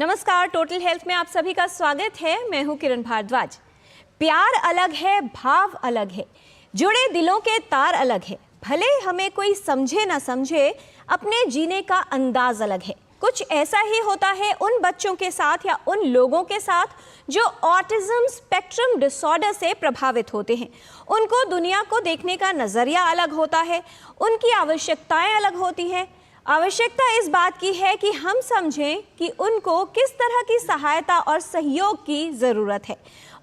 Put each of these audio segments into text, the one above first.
नमस्कार, total health में आप सभी का स्वागत है। मैं हूं किरण भारद्वाज। प्यार अलग है, भाव अलग है, जुड़े दिलों के तार अलग है। भले हमें कोई समझे ना समझे, अपने जीने का अंदाज अलग है। कुछ ऐसा ही होता है उन बच्चों के साथ या उन लोगों के साथ जो ऑटिज्म स्पेक्ट्रम डिसऑर्डर से प्रभावित होते हैं। उनको दुनिया को देखने का नज़रिया अलग होता है, उनकी आवश्यकताएं अलग होती हैं। आवश्यकता इस बात की है कि हम समझें कि उनको किस तरह की सहायता और सहयोग की ज़रूरत है।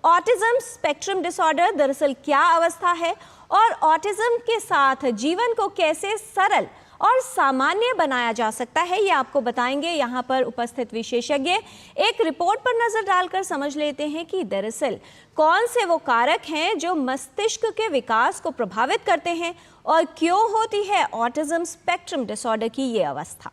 ऑटिज्म स्पेक्ट्रम डिसऑर्डर दरअसल क्या अवस्था है और ऑटिज्म के साथ जीवन को कैसे सरल और सामान्य बनाया जा सकता है, ये आपको बताएंगे यहाँ पर उपस्थित विशेषज्ञ। एक रिपोर्ट पर नजर डालकर समझ लेते हैं कि दरअसल कौन से वो कारक हैं जो मस्तिष्क के विकास को प्रभावित करते हैं और क्यों होती है ऑटिज्म स्पेक्ट्रम डिसऑर्डर की ये अवस्था।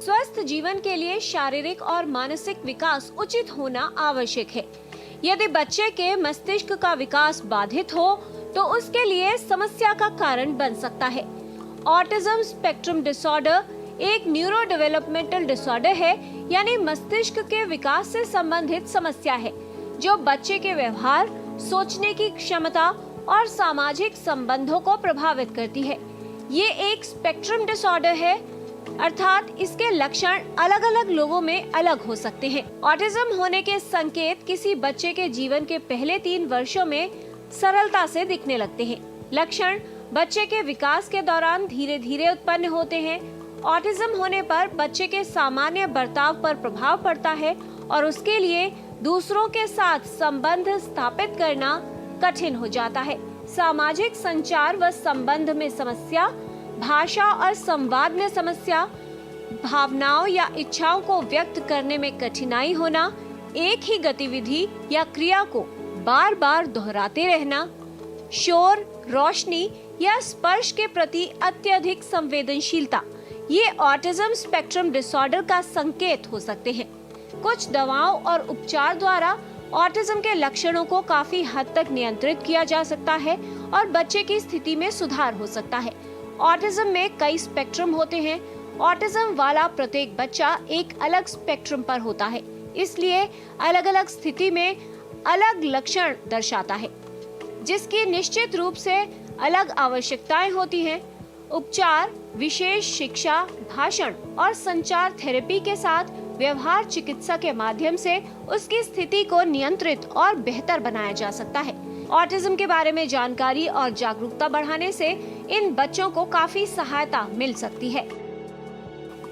स्वस्थ जीवन के लिए शारीरिक और मानसिक विकास उचित होना आवश्यक है। यदि बच्चे के मस्तिष्क का विकास बाधित हो तो उसके लिए समस्या का कारण बन सकता है। ऑटिज्म स्पेक्ट्रम डिसऑर्डर एक न्यूरो डेवलपमेंटल डिसऑर्डर है, यानी मस्तिष्क के विकास से संबंधित समस्या है जो बच्चे के व्यवहार, सोचने की क्षमता और सामाजिक संबंधों को प्रभावित करती है। ये एक स्पेक्ट्रम डिसऑर्डर है, अर्थात इसके लक्षण अलग अलग लोगों में अलग हो सकते हैं। ऑटिज्म होने के संकेत किसी बच्चे के जीवन के पहले 3 वर्षों में सरलता से दिखने लगते हैं। लक्षण बच्चे के विकास के दौरान धीरे धीरे उत्पन्न होते हैं। ऑटिज्म होने पर बच्चे के सामान्य बर्ताव पर प्रभाव पड़ता है और उसके लिए दूसरों के साथ संबंध स्थापित करना कठिन हो जाता है। सामाजिक संचार व संबंध में समस्या, भाषा और संवाद में समस्या, भावनाओं या इच्छाओं को व्यक्त करने में कठिनाई होना, एक ही गतिविधि या क्रिया को बार बार दोहराते रहना, शोर, रोशनी या स्पर्श के प्रति अत्यधिक संवेदनशीलता, ये ऑटिज्म स्पेक्ट्रम डिसऑर्डर का संकेत हो सकते हैं। कुछ दवाओं और उपचार द्वारा ऑटिज्म के लक्षणों को काफी हद तक नियंत्रित किया जा सकता है और बच्चे की स्थिति में सुधार हो सकता है। ऑटिज्म में कई स्पेक्ट्रम होते हैं। ऑटिज्म वाला प्रत्येक बच्चा एक अलग स्पेक्ट्रम पर होता है, इसलिए अलग अलग स्थिति में अलग लक्षण दर्शाता है, जिसकी निश्चित रूप से अलग आवश्यकताएं होती हैं। उपचार, विशेष शिक्षा, भाषण और संचार थेरेपी के साथ व्यवहार चिकित्सा के माध्यम से उसकी स्थिति को नियंत्रित और बेहतर बनाया जा सकता है। ऑटिज्म के बारे में जानकारी और जागरूकता बढ़ाने से इन बच्चों को काफी सहायता मिल सकती है।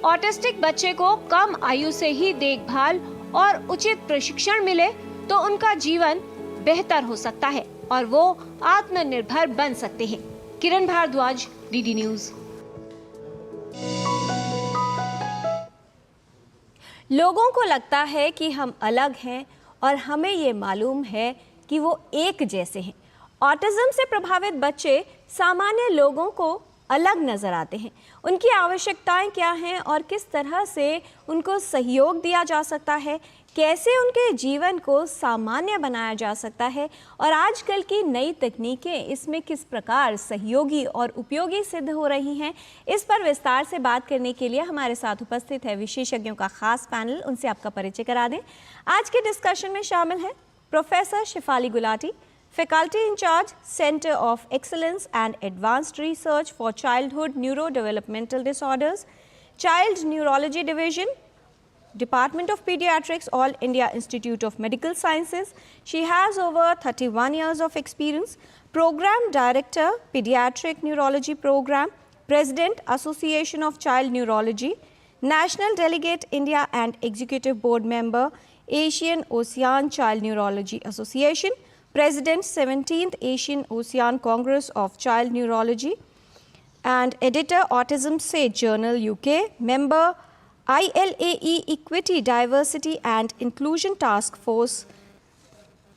ऑटिस्टिक बच्चे को कम आयु से ही देखभाल और उचित प्रशिक्षण मिले तो उनका जीवन बेहतर हो सकता है और वो आत्मनिर्भर बन सकते हैं। किरण भारद्वाज, डीडी न्यूज। लोगों को लगता है कि हम अलग हैं और हमें ये मालूम है कि वो एक जैसे हैं। ऑटिज्म से प्रभावित बच्चे सामान्य लोगों को अलग नज़र आते हैं। उनकी आवश्यकताएं क्या हैं और किस तरह से उनको सहयोग दिया जा सकता है, कैसे उनके जीवन को सामान्य बनाया जा सकता है और आजकल की नई तकनीकें इसमें किस प्रकार सहयोगी और उपयोगी सिद्ध हो रही हैं, इस पर विस्तार से बात करने के लिए हमारे साथ उपस्थित है विशेषज्ञों का खास पैनल। उनसे आपका परिचय करा दें। आज के डिस्कशन में शामिल है professor Shifali Gulati, Faculty in charge, Center of Excellence and Advanced Research for Childhood Neurodevelopmental Disorders, Child Neurology Division, Department of Pediatrics, All India Institute of Medical Sciences. She has over 31 years of experience. Program Director, Pediatric Neurology Program, President, Association of Child Neurology, National Delegate, India and Executive Board Member, Asian Ocean Child Neurology Association, President, 17th Asian Ocean Congress of Child Neurology, and Editor, Autism Say Journal UK, member, ILAE Equity, Diversity and Inclusion Task Force.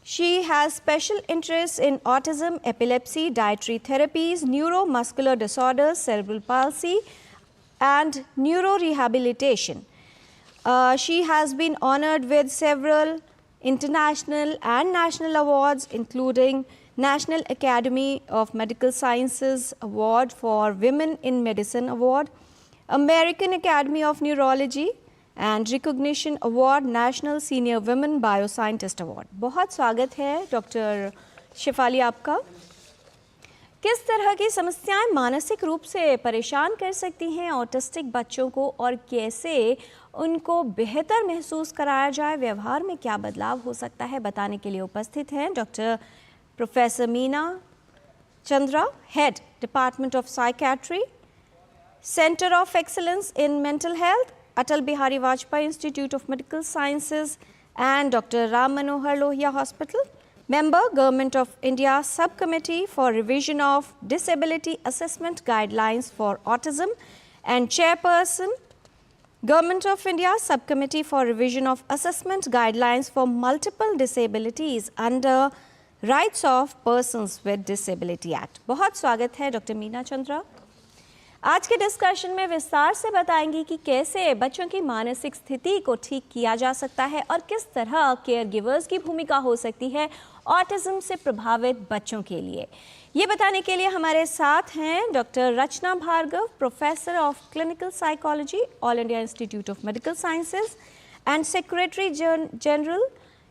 She has special interests in autism, epilepsy, dietary therapies, neuromuscular disorders, cerebral palsy, and neurorehabilitation. She has been honored with several international and national awards, including National Academy of Medical Sciences Award for Women in Medicine Award, American Academy of Neurology and Recognition Award, National Senior Women Bioscientist Award। बहुत स्वागत है doctor Shifali आपका। किस तरह की समस्याएं मानसिक रूप से परेशान कर सकती हैं ऑटिस्टिक बच्चों को और कैसे उनको बेहतर महसूस कराया जाए, व्यवहार में क्या बदलाव हो सकता है, बताने के लिए उपस्थित हैं doctor professor Meena Chandra, head department of psychiatry, centre of excellence in mental health, Atal Bihari Vajpayee institute of Medical Sciences and doctor Ram Manohar Lohia hospital, member Government of India Subcommittee for Revision of Disability Assessment Guidelines for Autism and chairperson Government of India Subcommittee for Revision of Assessment Guidelines for Multiple Disabilities under Rights of Persons with Disability Act। बहुत स्वागत है doctor Meena Chandra. आज के discussion में विस्तार से बताएंगी कि कैसे बच्चों की मानसिक स्थिति को ठीक किया जा सकता है और किस तरह केयर गिवर्स की भूमिका हो सकती है ऑटिज्म से प्रभावित बच्चों के लिए। ये बताने के लिए हमारे साथ हैं doctor Rachna Bhargava, professor of clinical psychology, All India Institute of Medical Sciences and secretary general,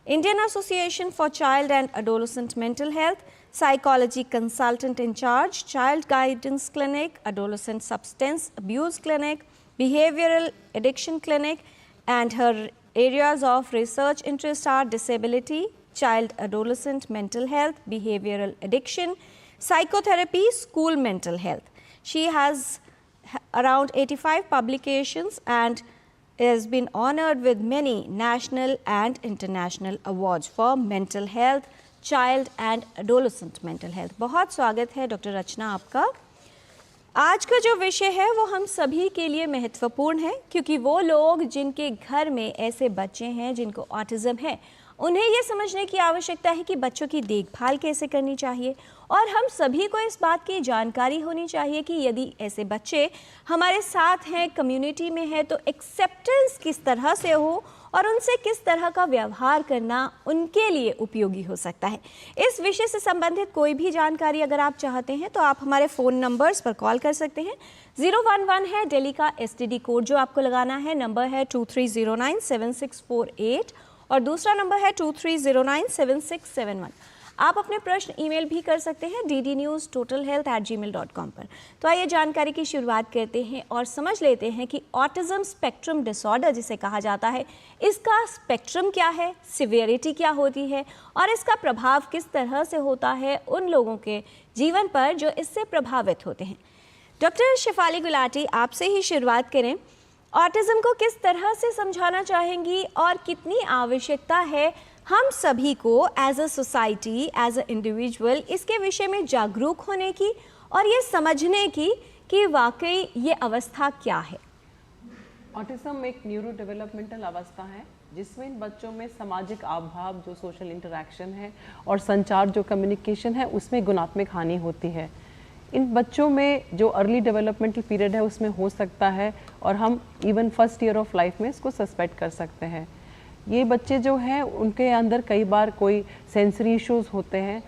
Indian Association for Child and Adolescent Mental Health, psychology consultant in charge, child guidance clinic, adolescent substance abuse clinic, behavioral addiction clinic, and her areas of research interest are disability, child adolescent mental health, behavioral addiction, psychotherapy, school mental health. She has around 85 publications and has been honored with many national and international awards for mental health, child and Adolescent Mental health. बहुत स्वागत है doctor रचना आपका। आज का जो विषय है वो हम सभी के लिए महत्वपूर्ण है क्योंकि वो लोग जिनके घर में ऐसे बच्चे हैं जिनको ऑटिज्म है, उन्हें ये समझने की आवश्यकता है कि बच्चों की देखभाल कैसे करनी चाहिए और हम सभी को इस बात की जानकारी होनी चाहिए कि यदि ऐसे बच्चे हमारे साथ हैं, कम्युनिटी में है, तो एक्सेप्टेंस किस तरह से हो और उनसे किस तरह का व्यवहार करना उनके लिए उपयोगी हो सकता है। इस विषय से संबंधित कोई भी जानकारी अगर आप चाहते हैं तो आप हमारे फ़ोन नंबर्स पर कॉल कर सकते हैं। 011 है दिल्ली का STD कोड जो आपको लगाना है, नंबर है 23097648 और दूसरा नंबर है 23097671। आप अपने प्रश्न ईमेल भी कर सकते हैं ddnewstotalhealth@gmail.com पर। तो आइए जानकारी की शुरुआत करते हैं और समझ लेते हैं कि ऑटिज्म स्पेक्ट्रम डिसऑर्डर जिसे कहा जाता है, इसका स्पेक्ट्रम क्या है, सिवियरिटी क्या होती है और इसका प्रभाव किस तरह से होता है उन लोगों के जीवन पर जो इससे प्रभावित होते हैं। डॉक्टर शिफाली गुलाटी, आपसे ही शुरुआत करें। ऑटिज्म को किस तरह से समझाना चाहेंगी और कितनी आवश्यकता है हम सभी को as a society, as a individual इसके विषय में जागरूक होने की और ये समझने की कि वाकई ये अवस्था क्या है? ऑटिज्म एक न्यूरो डेवलपमेंटल अवस्था है जिसमें इन बच्चों में सामाजिक आभाव, जो सोशल इंटरेक्शन है और संचार, जो कम्युनिकेशन है, उसमें गुणात्मक हानि होती है। इन बच्चों में जो अर्ली डेवलपमेंटल पीरियड है उसमें हो सकता है और हम even first year of life में इसको सस्पेक्ट कर सकते हैं। ये बच्चे जो हैं उनके अंदर कई बार कोई सेंसरी इश्यूज़ होते हैं,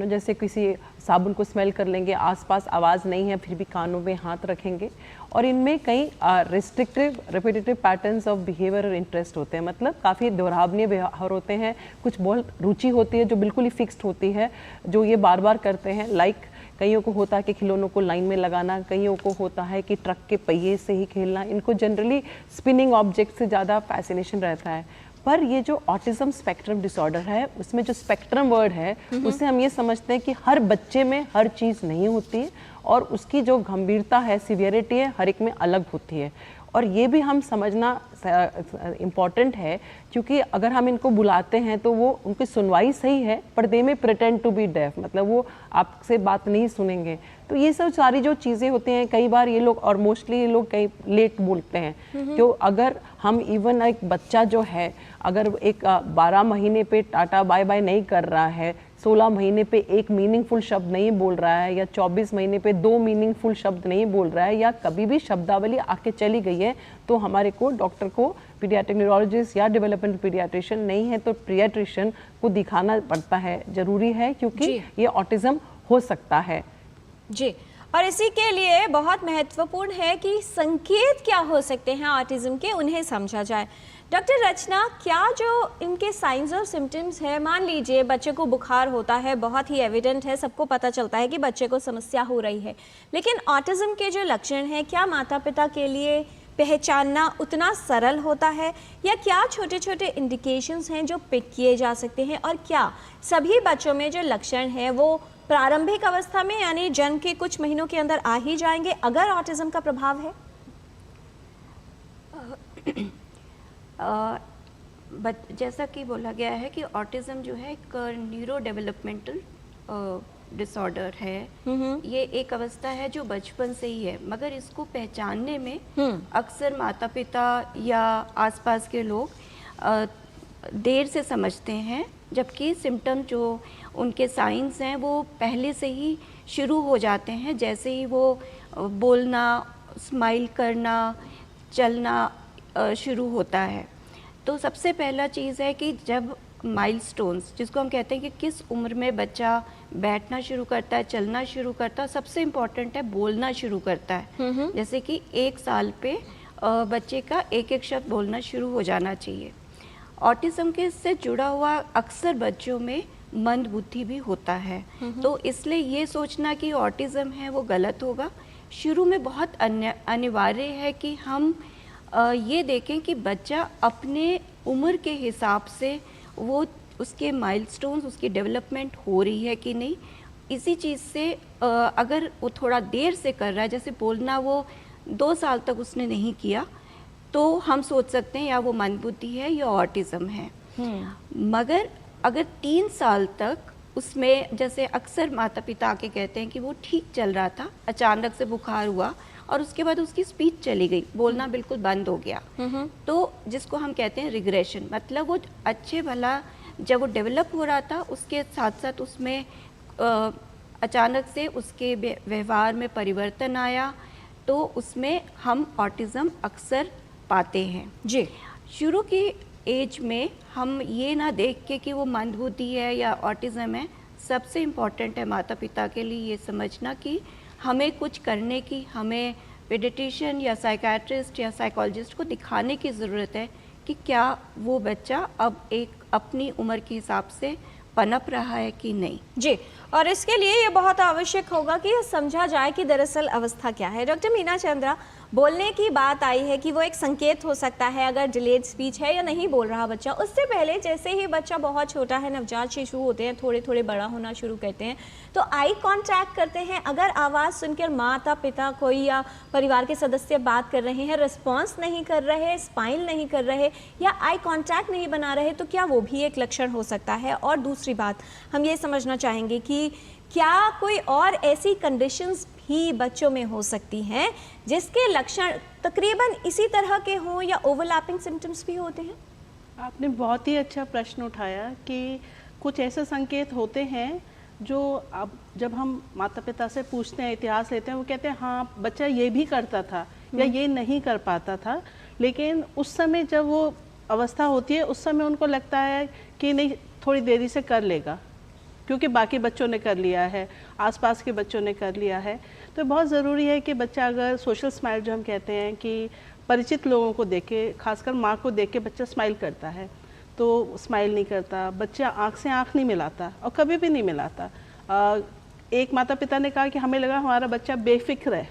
जैसे किसी साबुन को स्मेल कर लेंगे, आसपास आवाज़ नहीं है फिर भी कानों में हाथ रखेंगे, और इनमें कई restrictive repetitive patterns of behaviour और इंटरेस्ट होते हैं, मतलब काफ़ी दोहरावनीय व्यवहार होते हैं। कुछ बहुत रुचि होती है जो बिल्कुल ही फिक्स्ड होती है, जो ये बार बार करते हैं। लाइक कईयों को होता है कि खिलौनों को लाइन में लगाना, कईयों को होता है कि ट्रक के पहिए से ही खेलना। इनको जनरली स्पिनिंग ऑब्जेक्ट से ज़्यादा फैसिनेशन रहता है। पर ये जो ऑटिज्म स्पेक्ट्रम डिसऑर्डर है उसमें जो स्पेक्ट्रम वर्ड है उससे हम ये समझते हैं कि हर बच्चे में हर चीज़ नहीं होती और उसकी जो गंभीरता है, सिवियरिटी है, हर एक में अलग होती है। और ये भी हम समझना इम्पॉर्टेंट है क्योंकि अगर हम इनको बुलाते हैं तो वो उनकी सुनवाई सही है पर दे में प्रिटेंड टू बी डेफ, मतलब वो आपसे बात नहीं सुनेंगे। तो ये सब सारी जो चीज़ें होती हैं, कई बार ये लोग और मोस्टली ये लोग कई लेट बोलते हैं। तो अगर हम इवन एक बच्चा जो है अगर एक 12 महीने पे टाटा बाय बाय नहीं कर रहा है, 16 महीने पे एक मीनिंगफुल शब्द नहीं बोल रहा है, या 24 महीने पे 2 मीनिंगफुल शब्द नहीं बोल रहा है, या कभी भी शब्दावली आके चली गई है, तो हमारे को डॉक्टर को, पीडियाट्रिक न्यूरोलॉजिस्ट या डेवलपमेंटल पीडियाट्रिशियन नहीं है तो पीडियाट्रिशियन को दिखाना पड़ता है, जरूरी है, क्योंकि ये ऑटिज्म हो सकता है। जी, और इसी के लिए बहुत महत्वपूर्ण है कि संकेत क्या हो सकते हैं ऑटिज्म के, उन्हें समझा जाए। डॉक्टर रचना, क्या जो इनके साइंस और सिम्टम्स है, मान लीजिए बच्चे को बुखार होता है, बहुत ही एविडेंट है, सबको पता चलता है कि बच्चे को समस्या हो रही है, लेकिन ऑटिज्म के जो लक्षण हैं, क्या माता पिता के लिए पहचानना उतना सरल होता है, या क्या छोटे छोटे इंडिकेशंस हैं जो पिक किए जा सकते हैं, और क्या सभी बच्चों में जो लक्षण हैं वो प्रारंभिक अवस्था में यानी जन्म के कुछ महीनों के अंदर आ ही जाएंगे अगर ऑटिज्म का प्रभाव है? जैसा कि बोला गया है कि ऑटिज्म जो है एक न्यूरो डेवलपमेंटल डिसऑर्डर है। ये एक अवस्था है जो बचपन से ही है, मगर इसको पहचानने में अक्सर माता पिता या आसपास के लोग देर से समझते हैं, जबकि सिम्टम जो उनके साइंस हैं वो पहले से ही शुरू हो जाते हैं। जैसे ही वो बोलना, स्माइल करना, चलना शुरू होता है, तो सबसे पहला चीज़ है कि जब माइलस्टोन्स, जिसको हम कहते हैं कि किस उम्र में बच्चा बैठना शुरू करता है, चलना शुरू करता है, सबसे इम्पॉर्टेंट है बोलना शुरू करता है। जैसे कि 1 साल पे बच्चे का एक एक शब्द बोलना शुरू हो जाना चाहिए। ऑटिज्म के इससे जुड़ा हुआ अक्सर बच्चों में मंद बुद्धि भी होता है, तो इसलिए ये सोचना कि ऑटिज्म है वो गलत होगा। शुरू में बहुत अनिवार्य है कि हम ये देखें कि बच्चा अपने उम्र के हिसाब से वो उसके माइलस्टोन्स, उसकी डेवलपमेंट हो रही है कि नहीं। इसी चीज़ से अगर वो थोड़ा देर से कर रहा है, जैसे बोलना वो 2 साल तक उसने नहीं किया, तो हम सोच सकते हैं या वो मंदबुद्धि है या ऑटिज्म है। मगर अगर 3 साल तक उसमें, जैसे अक्सर माता पिता आके कहते हैं कि वो ठीक चल रहा था, अचानक से बुखार हुआ और उसके बाद उसकी स्पीच चली गई, बोलना बिल्कुल बंद हो गया, तो जिसको हम कहते हैं रिग्रेशन, मतलब वो अच्छे भला जब वो डेवलप हो रहा था, उसके साथ साथ उसमें अचानक से उसके व्यवहार में परिवर्तन आया, तो उसमें हम ऑटिज्म अक्सर पाते हैं। जी, शुरू की एज में हम ये ना देख के कि वो मंदबुद्धि है या ऑटिज्म है, सबसे इम्पॉर्टेंट है माता पिता के लिए ये समझना कि हमें कुछ करने की, हमें पीडियाट्रिशियन या साइकियाट्रिस्ट या साइकोलॉजिस्ट को दिखाने की ज़रूरत है कि क्या वो बच्चा अब एक अपनी उम्र के हिसाब से पनप रहा है कि नहीं। जी, और इसके लिए ये बहुत आवश्यक होगा कि ये समझा जाए कि दरअसल अवस्था क्या है। डॉक्टर मीना चंद्रा, बोलने की बात आई है कि वो एक संकेत हो सकता है अगर डिलेड स्पीच है या नहीं बोल रहा बच्चा। उससे पहले जैसे ही बच्चा बहुत छोटा है, नवजात शिशु होते हैं, थोड़े थोड़े बड़ा होना शुरू करते हैं, तो आई कांटेक्ट करते हैं। अगर आवाज़ सुनकर माता पिता कोई या परिवार के सदस्य बात कर रहे हैं, रिस्पॉन्स नहीं कर रहे, स्माइल नहीं कर रहे या आई कांटेक्ट नहीं बना रहे, तो क्या वो भी एक लक्षण हो सकता है? और दूसरी बात हम ये समझना चाहेंगे कि क्या कोई और ऐसी कंडीशंस भी बच्चों में हो सकती हैं जिसके लक्षण तकरीबन इसी तरह के हों या ओवरलैपिंग सिम्टम्स भी होते हैं? आपने बहुत ही अच्छा प्रश्न उठाया कि कुछ ऐसे संकेत होते हैं जो अब जब हम माता पिता से पूछते हैं, इतिहास लेते हैं, वो कहते हैं हाँ बच्चा ये भी करता था या ये नहीं कर पाता था, लेकिन उस समय जब वो अवस्था होती है उस समय उनको लगता है कि नहीं थोड़ी देरी से कर लेगा, क्योंकि बाकी बच्चों ने कर लिया है, आसपास के बच्चों ने कर लिया है। तो बहुत ज़रूरी है कि बच्चा अगर सोशल स्माइल जो हम कहते हैं कि परिचित लोगों को देख के, खासकर माँ को देख के बच्चा स्माइल करता है, तो स्माइल नहीं करता, बच्चा आँख से आँख नहीं मिलाता और कभी भी नहीं मिलाता। एक माता पिता ने कहा कि हमें लगा हमारा बच्चा बेफिक्र है,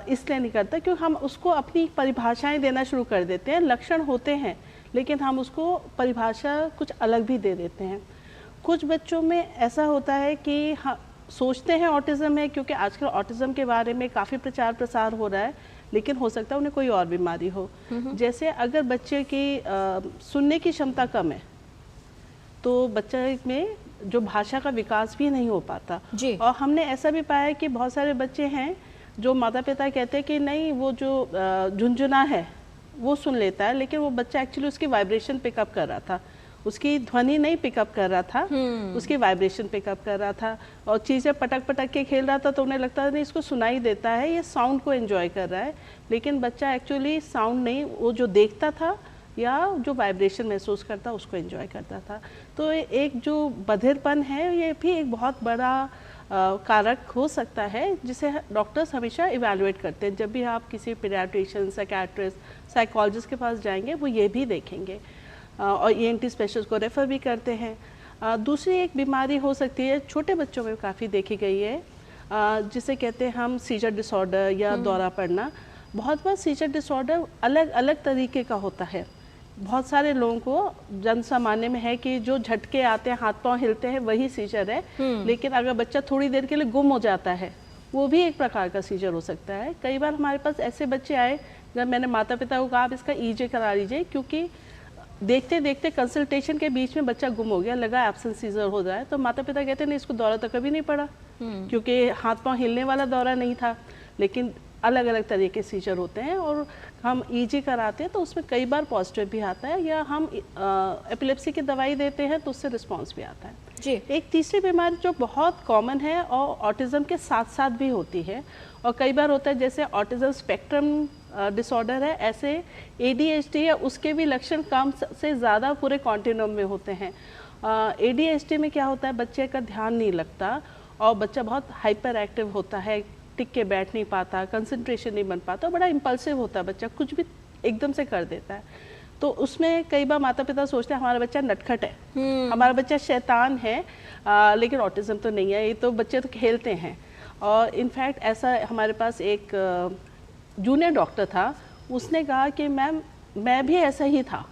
इसलिए नहीं करता, क्योंकि हम उसको अपनी परिभाषाएं देना शुरू कर देते हैं। लक्षण होते हैं लेकिन हम उसको परिभाषा कुछ अलग भी दे देते हैं। कुछ बच्चों में ऐसा होता है कि हाँ सोचते हैं ऑटिज्म है, क्योंकि आजकल ऑटिज्म के बारे में काफ़ी प्रचार प्रसार हो रहा है, लेकिन हो सकता है उन्हें कोई और बीमारी हो। जैसे अगर बच्चे की सुनने की क्षमता कम है तो बच्चे में जो भाषा का विकास भी नहीं हो पाता। और हमने ऐसा भी पाया है कि बहुत सारे बच्चे हैं जो माता पिता कहते हैं कि नहीं वो जो झुनझुना है वो सुन लेता है, लेकिन वो बच्चा एक्चुअली उसकी वाइब्रेशन पिकअप कर रहा था, उसकी ध्वनि नहीं पिकअप कर रहा था, उसकी वाइब्रेशन पिकअप कर रहा था, और चीज़ें पटक पटक के खेल रहा था तो उन्हें लगता था नहीं इसको सुनाई देता है, ये साउंड को एंजॉय कर रहा है। लेकिन बच्चा एक्चुअली साउंड नहीं, वो जो देखता था या जो वाइब्रेशन महसूस करता उसको एंजॉय करता था। तो एक जो बधिरपन है ये भी एक बहुत बड़ा कारक हो सकता है जिसे डॉक्टर्स हमेशा इवैल्यूएट करते हैं। जब भी आप किसी पीडियाट्रिशियन, साइकियाट्रिस्ट, साइकोलॉजिस्ट के पास जाएंगे वो ये भी देखेंगे, और ENT स्पेशलिस्ट को रेफ़र भी करते हैं। दूसरी एक बीमारी हो सकती है, छोटे बच्चों में काफ़ी देखी गई है, जिसे कहते हैं हम सीजर डिसऑर्डर या दौरा पड़ना। बहुत बार सीजर डिसऑर्डर अलग अलग तरीके का होता है। बहुत सारे लोगों को जन सामान्य में है कि जो झटके आते हैं, हाथ पांव हिलते हैं, वही सीजर है। लेकिन अगर बच्चा थोड़ी देर के लिए गुम हो जाता है वो भी एक प्रकार का सीजर हो सकता है। कई बार हमारे पास ऐसे बच्चे आए जब मैंने माता पिता को कहा आप इसका EJ करा लीजिए, क्योंकि देखते देखते कंसल्टेशन के बीच में बच्चा गुम हो गया, लगा एब्सेंट सीजर हो जाए। तो माता पिता कहते नहीं इसको दौरा तो कभी नहीं पड़ा, क्योंकि हाथ पांव हिलने वाला दौरा नहीं था। लेकिन अलग अलग तरह के सीजर होते हैं और हम EG कराते हैं तो उसमें कई बार पॉजिटिव भी आता है, या हम एपिलेप्सी की दवाई देते हैं तो उससे रिस्पॉन्स भी आता है जी। एक तीसरी बीमारी जो बहुत कॉमन है और ऑटिज्म के साथ साथ भी होती है, और कई बार होता है जैसे ऑटिज्म स्पेक्ट्रम डिसऑर्डर है, ऐसे ADHD है, उसके भी लक्षण कम से ज़्यादा पूरे कॉन्टिन्यूम में होते हैं। ADHD में क्या होता है, बच्चे का ध्यान नहीं लगता और बच्चा बहुत हाइपर एक्टिव होता है, टिक के बैठ नहीं पाता, कंसंट्रेशन नहीं बन पाता, बड़ा इम्पल्सिव होता है बच्चा, कुछ भी एकदम से कर देता है। तो उसमें कई बार माता पिता सोचते हैं हमारा बच्चा नटखट है, हमारा बच्चा शैतान है, लेकिन ऑटिज्म तो नहीं है, ये तो बच्चे तो खेलते हैं। और इनफैक्ट ऐसा हमारे पास एक जूनियर डॉक्टर था, उसने कहा कि मैम मैं भी ऐसा ही था।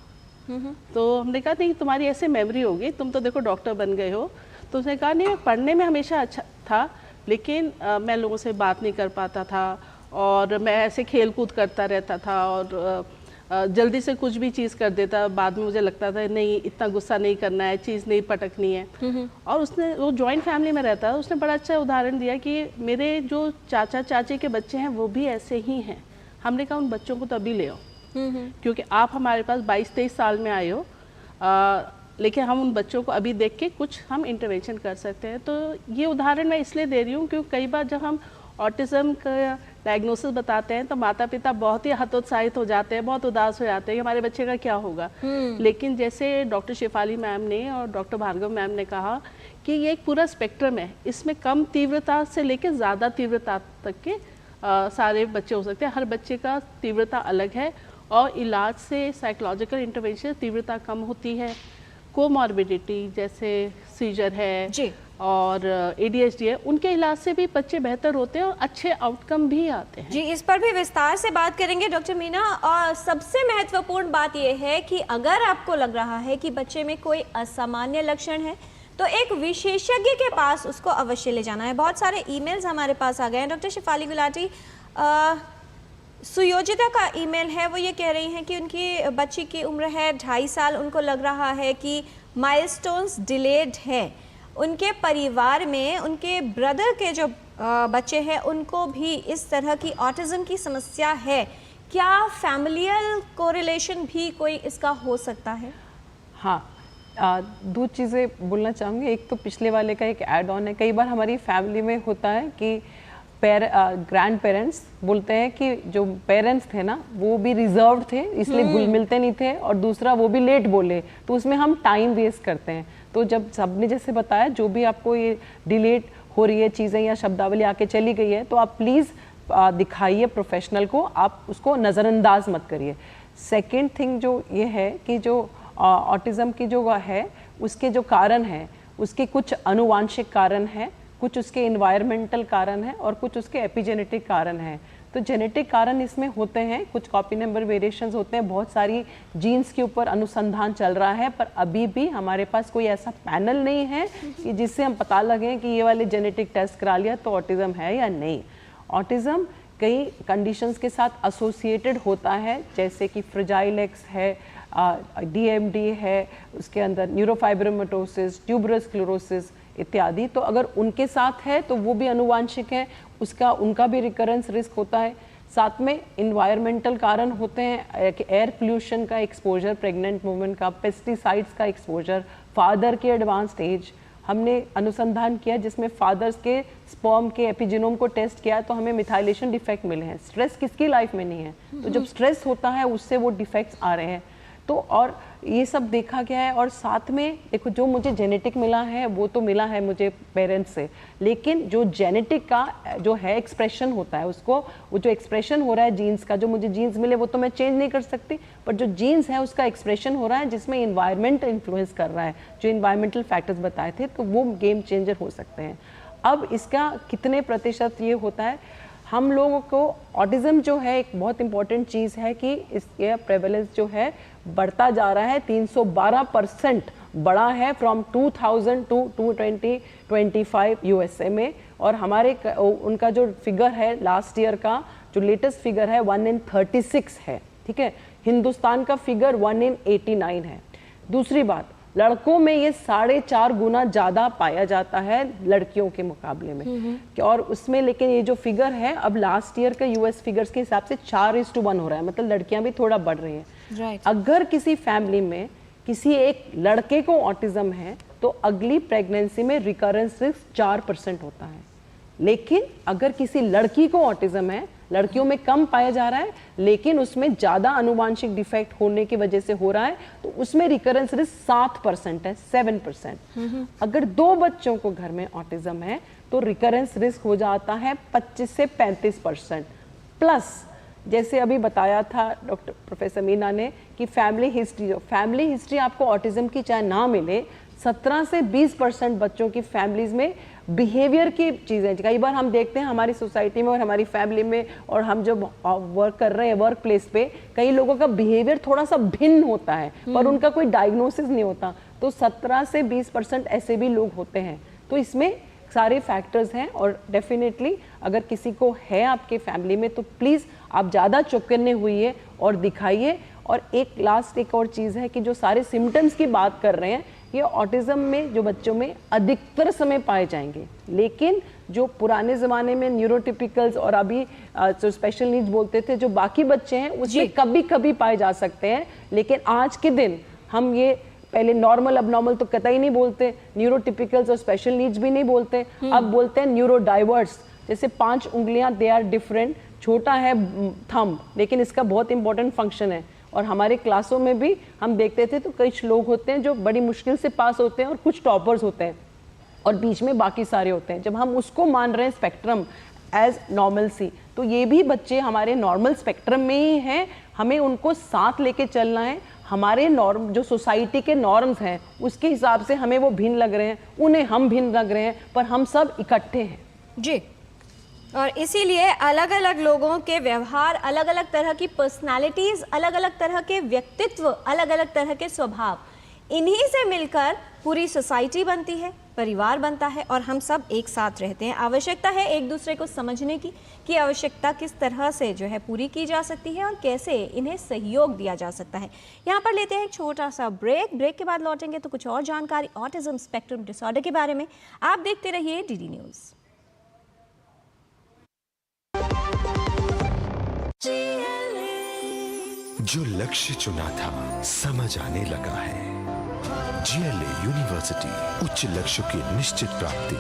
तो हमने कहा नहीं तुम्हारी ऐसे मेमोरी होगी, तुम तो देखो डॉक्टर बन गए हो। तो उसने कहा नहीं मैं पढ़ने में हमेशा अच्छा था, लेकिन मैं लोगों से बात नहीं कर पाता था और मैं ऐसे खेल कूद करता रहता था और जल्दी से कुछ भी चीज़ कर देता, बाद में मुझे लगता था नहीं इतना गुस्सा नहीं करना है, चीज़ नहीं पटकनी है। और उसने, वो जॉइंट फैमिली में रहता है, उसने बड़ा अच्छा उदाहरण दिया कि मेरे जो चाचा चाची के बच्चे हैं वो भी ऐसे ही हैं। हमने कहा उन बच्चों को तो अभी ले आओ, क्योंकि आप हमारे पास 22-23 साल में आए हो, लेकिन हम उन बच्चों को अभी देख के कुछ हम इंटरवेंशन कर सकते हैं। तो ये उदाहरण मैं इसलिए दे रही हूँ क्योंकि कई बार जब हम ऑटिज्म का डायग्नोसिस बताते हैं तो माता पिता बहुत ही हतोत्साहित हो जाते हैं, बहुत उदास हो जाते हैं कि हमारे बच्चे का क्या होगा। लेकिन जैसे डॉक्टर शेफाली मैम ने और डॉक्टर भार्गव मैम ने कहा कि ये एक पूरा स्पेक्ट्रम है, इसमें कम तीव्रता से लेकर ज़्यादा तीव्रता तक के सारे बच्चे हो सकते हैं। हर बच्चे का तीव्रता अलग है और इलाज से साइकोलॉजिकल इंटरवेंशन तीव्रता कम होती है। कोमॉर्बिडिटी जैसे सीजर है जी और ADHD है, उनके इलाज से भी बच्चे बेहतर होते हैं और अच्छे आउटकम भी आते हैं। जी, इस पर भी विस्तार से बात करेंगे डॉक्टर मीना। और सबसे महत्वपूर्ण बात यह है कि अगर आपको लग रहा है कि बच्चे में कोई असामान्य लक्षण है तो एक विशेषज्ञ के पास उसको अवश्य ले जाना है। बहुत सारे ईमेल्स हमारे पास आ गए हैं। डॉक्टर शेफाली गुलाटी, सुयोजिता का ईमेल है, वो ये कह रही हैं कि उनकी बच्ची की उम्र है 2.5 साल, उनको लग रहा है कि माइलस्टोन्स डिलेड है। उनके परिवार में उनके ब्रदर के जो बच्चे हैं उनको भी इस तरह की ऑटिज्म की समस्या है। क्या फैमिलियल कोरिलेशन भी कोई इसका हो सकता है? हाँ, दो चीज़ें बोलना चाहूँगी। एक तो पिछले वाले का एक ऐड ऑन है, कई बार हमारी फैमिली में होता है कि ग्रैंड पेरेंट्स बोलते हैं कि जो पेरेंट्स थे ना वो भी रिजर्व्ड थे इसलिए घुल मिलते नहीं थे, और दूसरा वो भी लेट बोले, तो उसमें हम टाइम वेस्ट करते हैं। तो जब सबने जैसे बताया जो भी आपको ये डिलेट हो रही है चीज़ें या शब्दावली आके चली गई है तो आप प्लीज़ दिखाइए प्रोफेशनल को, आप उसको नज़रअंदाज मत करिए। सेकेंड थिंग जो ये है कि जो ऑटिज़म की जो है उसके जो कारण हैं उसके कुछ अनुवांशिक कारण हैं, कुछ उसके इन्वायरमेंटल कारण हैं और कुछ उसके एपिजेनेटिक कारण हैं। तो जेनेटिक कारण इसमें होते हैं, कुछ कॉपी नंबर वेरिएशंस होते हैं, बहुत सारी जीन्स के ऊपर अनुसंधान चल रहा है, पर अभी भी हमारे पास कोई ऐसा पैनल नहीं है कि जिससे हम पता लगें कि ये वाले जेनेटिक टेस्ट करा लिया तो ऑटिज़म है या नहीं। ऑटिज़म कई कंडीशंस के साथ एसोसिएटेड होता है, जैसे कि फ्रेजाइल एक्स है, DMD है, उसके अंदर न्यूरोफाइब्रोमेटोसिस, ट्यूबरस स्क्लेरोसिस इत्यादि। तो अगर उनके साथ है तो वो भी अनुवांशिक है, उनका भी रिकरेंस रिस्क होता है। साथ में इन्वायरमेंटल कारण होते हैं, एयर पोल्यूशन का एक्सपोजर, प्रेग्नेंट वुमेन का, पेस्टिसाइड्स का एक्सपोजर, फादर के एडवांस एज। हमने अनुसंधान किया जिसमें फादर्स के स्पर्म के एपिजीनोम को टेस्ट किया तो हमें मिथाइलेशन डिफेक्ट मिले हैं। स्ट्रेस किसकी लाइफ में नहीं है, तो जब स्ट्रेस होता है उससे वो डिफेक्ट्स आ रहे हैं। तो और ये सब देखा गया है। और साथ में देखो, जो मुझे जेनेटिक मिला है वो तो मिला है मुझे पेरेंट्स से, लेकिन जो जेनेटिक का जो है एक्सप्रेशन होता है, उसको वो जो एक्सप्रेशन हो रहा है जीन्स का, जो मुझे जीन्स मिले वो तो मैं चेंज नहीं कर सकती, पर जो जीन्स है उसका एक्सप्रेशन हो रहा है जिसमें इन्वायरमेंट इन्फ्लुएंस कर रहा है, जो इन्वायरमेंटल फैक्टर्स बताए थे, तो वो गेम चेंजर हो सकते हैं। अब इसका कितने प्रतिशत ये होता है, हम लोगों को ऑटिज़म जो है एक बहुत इंपॉर्टेंट चीज़ है कि इसके प्रेवलेंस जो है बढ़ता जा रहा है, 312% बढ़ा है फ्रॉम 2000 टू 2025 यूएसए में। और हमारे उनका जो फिगर है लास्ट ईयर का, जो लेटेस्ट फिगर है 1 in 36 है, ठीक है। हिंदुस्तान का फिगर 1 in 89 है। दूसरी बात, लड़कों में ये 4.5 गुना ज़्यादा पाया जाता है लड़कियों के मुकाबले में। और उसमें लेकिन ये जो फिगर है अब लास्ट ईयर का यूएस फिगर्स के हिसाब से 4:1 हो रहा है, मतलब लड़कियां भी थोड़ा बढ़ रही हैं। अगर किसी फैमिली में किसी एक लड़के को ऑटिज्म है तो अगली प्रेगनेंसी में रिकरेंस रिस्क 4% होता है। लेकिन अगर किसी लड़की को ऑटिज्म है, लड़कियों में कम पाया जा रहा है लेकिन उसमें ज़्यादा आनुवांशिक डिफेक्ट होने की वजह से हो रहा है, तो उसमें रिकरेंस रिस्क 7% है, 7%। अगर 2 बच्चों को घर में ऑटिज्म है तो रिकरेंस रिस्क हो जाता है 25 से 35%। प्लस जैसे अभी बताया था डॉक्टर प्रोफेसर मीना ने कि फैमिली हिस्ट्री आपको ऑटिज्म की चाहे ना मिले, 17 से 20% बच्चों की फैमिलीज में बिहेवियर की चीज़ें, कई बार हम देखते हैं हमारी सोसाइटी में और हमारी फैमिली में, और हम जब वर्क कर रहे हैं वर्क प्लेस पे, कई लोगों का बिहेवियर थोड़ा सा भिन्न होता है पर उनका कोई डायग्नोसिस नहीं होता। तो 17 से 20% ऐसे भी लोग होते हैं। तो इसमें सारे फैक्टर्स हैं और डेफिनेटली अगर किसी को है आपके फैमिली में तो प्लीज़ आप ज़्यादा चौकन्ने हुइए और दिखाइए। और एक और चीज़ है कि जो सारे सिम्टम्स की बात कर रहे हैं ये ऑटिज्म में जो बच्चों में अधिकतर समय पाए जाएंगे, लेकिन जो पुराने ज़माने में न्यूरोटिपिकल्स और अभी जो स्पेशल नीड्स बोलते थे, जो बाकी बच्चे हैं उसमें कभी कभी पाए जा सकते हैं। लेकिन आज के दिन हम ये पहले नॉर्मल अब नॉर्मल तो कतई नहीं बोलते, न्यूरोटिपिकल्स और स्पेशल नीड्स भी नहीं बोलते, अब बोलते हैं न्यूरो डाइवर्स। जैसे 5 उंगलियां दे आर डिफरेंट, छोटा है थंब लेकिन इसका बहुत इंपॉर्टेंट फंक्शन है। और हमारे क्लासों में भी हम देखते थे तो कुछ लोग होते हैं जो बड़ी मुश्किल से पास होते हैं और कुछ टॉपर्स होते हैं और बीच में बाकी सारे होते हैं। जब हम उसको मान रहे हैं स्पेक्ट्रम एज नॉर्मलसी, तो ये भी बच्चे हमारे नॉर्मल स्पेक्ट्रम में ही हैं, हमें उनको साथ लेके चलना है। हमारे नॉर्म जो सोसाइटी के नॉर्म्स हैं उसके हिसाब से हमें वो भिन्न लग रहे हैं, उन्हें हम भिन्न लग रहे हैं, पर हम सब इकट्ठे हैं जी। और इसीलिए अलग अलग लोगों के व्यवहार, अलग अलग तरह की पर्सनालिटीज़, अलग अलग तरह के व्यक्तित्व, अलग अलग तरह के स्वभाव, इन्हीं से मिलकर पूरी सोसाइटी बनती है, परिवार बनता है और हम सब एक साथ रहते हैं। आवश्यकता है एक दूसरे को समझने की कि आवश्यकता किस तरह से जो है पूरी की जा सकती है और कैसे इन्हें सहयोग दिया जा सकता है। यहाँ पर लेते हैं एक छोटा सा ब्रेक के बाद लौटेंगे तो कुछ और जानकारी ऑटिज्म स्पेक्ट्रम डिसऑर्डर के बारे में। आप देखते रहिए डीडी न्यूज़। जो लक्ष्य चुना था समझ आने लगा है। GLA यूनिवर्सिटी, उच्च लक्ष्य की निश्चित प्राप्ति।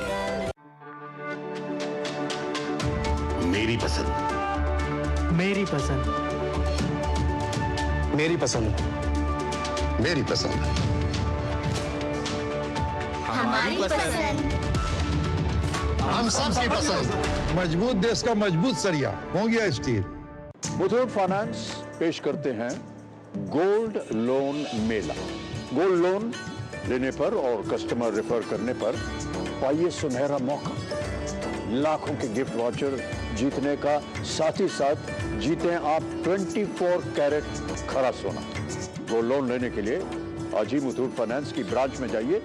मेरी पसंद, मेरी पसंद, मेरी पसंद, मेरी पसंद, हमारी पसंद, हम सबकी पसंद। मजबूत देश का मजबूत सरिया हो गया स्टील। मुथूट फाइनेंस पेश करते हैं गोल्ड लोन मेला। गोल्ड लोन लेने पर और कस्टमर रेफर करने पर पाइए सुनहरा मौका, लाखों के गिफ्ट वाउचर जीतने का, साथ ही साथ जीतें आप 24 कैरेट खरा सोना। गोल्ड लोन लेने के लिए आज ही मुथूट फाइनेंस की ब्रांच में जाइए